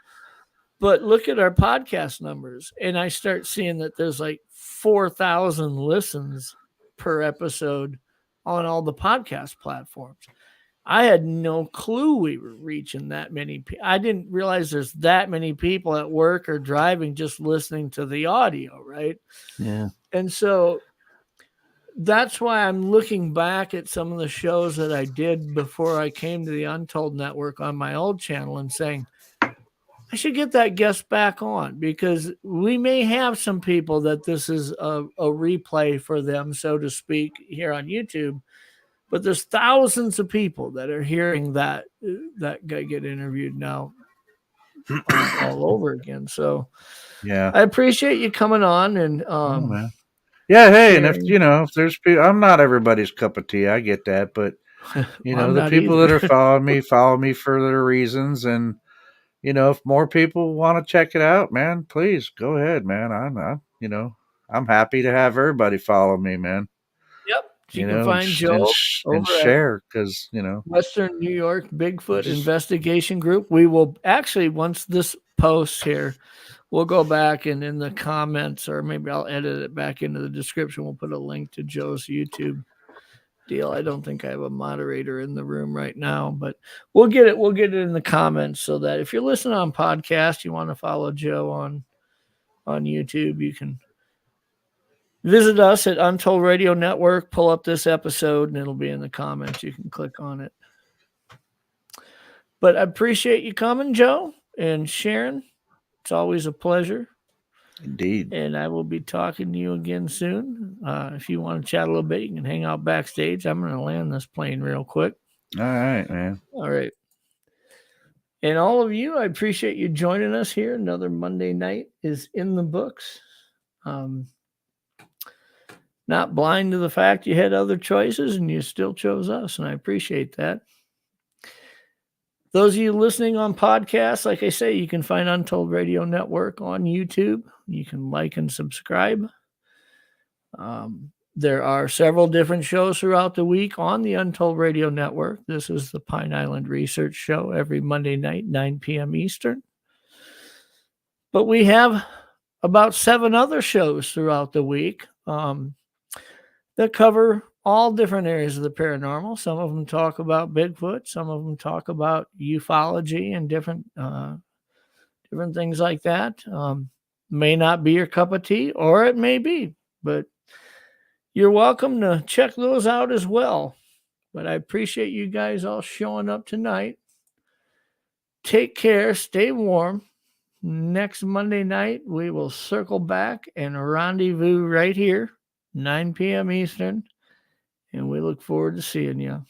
S1: But look at our podcast numbers, and I start seeing that there's like 4,000 listens per episode on all the podcast platforms. I had no clue we were reaching that many people. I didn't realize there's that many people at work or driving just listening to the audio, right?
S2: Yeah.
S1: And so that's why I'm looking back at some of the shows that I did before I came to the Untold Network on my old channel and saying, I should get that guest back on, because we may have some people that this is a replay for them, so to speak, here on YouTube. But there's thousands of people that are hearing that guy get interviewed now all over again. So
S2: yeah,
S1: I appreciate you coming on and
S2: man. Yeah, hey,
S1: sharing.
S2: and if there's people, I'm not everybody's cup of tea. I get that, but
S1: Well,
S2: the people that are following me follow me for their reasons, and if more people want to check it out, man, please go ahead, man. I'm happy to have everybody follow me, man.
S1: Yep. You can find Joe
S2: and share, because
S1: Western New York Bigfoot Investigation Group. We will actually, once this posts here, we'll go back and in the comments, or maybe I'll edit it back into the description, we'll put a link to Joe's YouTube deal. I don't think I have a moderator in the room right now, but we'll get it in the comments, so that if you're listening on podcast, you want to follow Joe on YouTube, you can visit us at Untold Radio Network, pull up this episode, and it'll be in the comments. You can click on it. But I appreciate you coming, Joe, and sharing. It's always a pleasure.
S2: Indeed.
S1: And I will be talking to you again soon. If you want to chat a little bit, you can hang out backstage. I'm going to land this plane real quick.
S2: All right, man.
S1: All right. And all of you, I appreciate you joining us here. Another Monday night is in the books. Not blind to the fact you had other choices and you still chose us, and I appreciate that. Those of you listening on podcasts, like I say, you can find Untold Radio Network on YouTube. You can like and subscribe. There are several different shows throughout the week on the Untold Radio Network. This is the Pine Island Research Show every Monday night, 9 p.m. Eastern. But we have about 7 other shows throughout the week that cover all different areas of the paranormal. Some of them talk about Bigfoot. Some of them talk about ufology and different things like that. May not be your cup of tea, or it may be, but you're welcome to check those out as well. But I appreciate you guys all showing up tonight. Take care. Stay warm. Next Monday night, we will circle back and rendezvous right here, 9 p.m. Eastern. And we look forward to seeing you.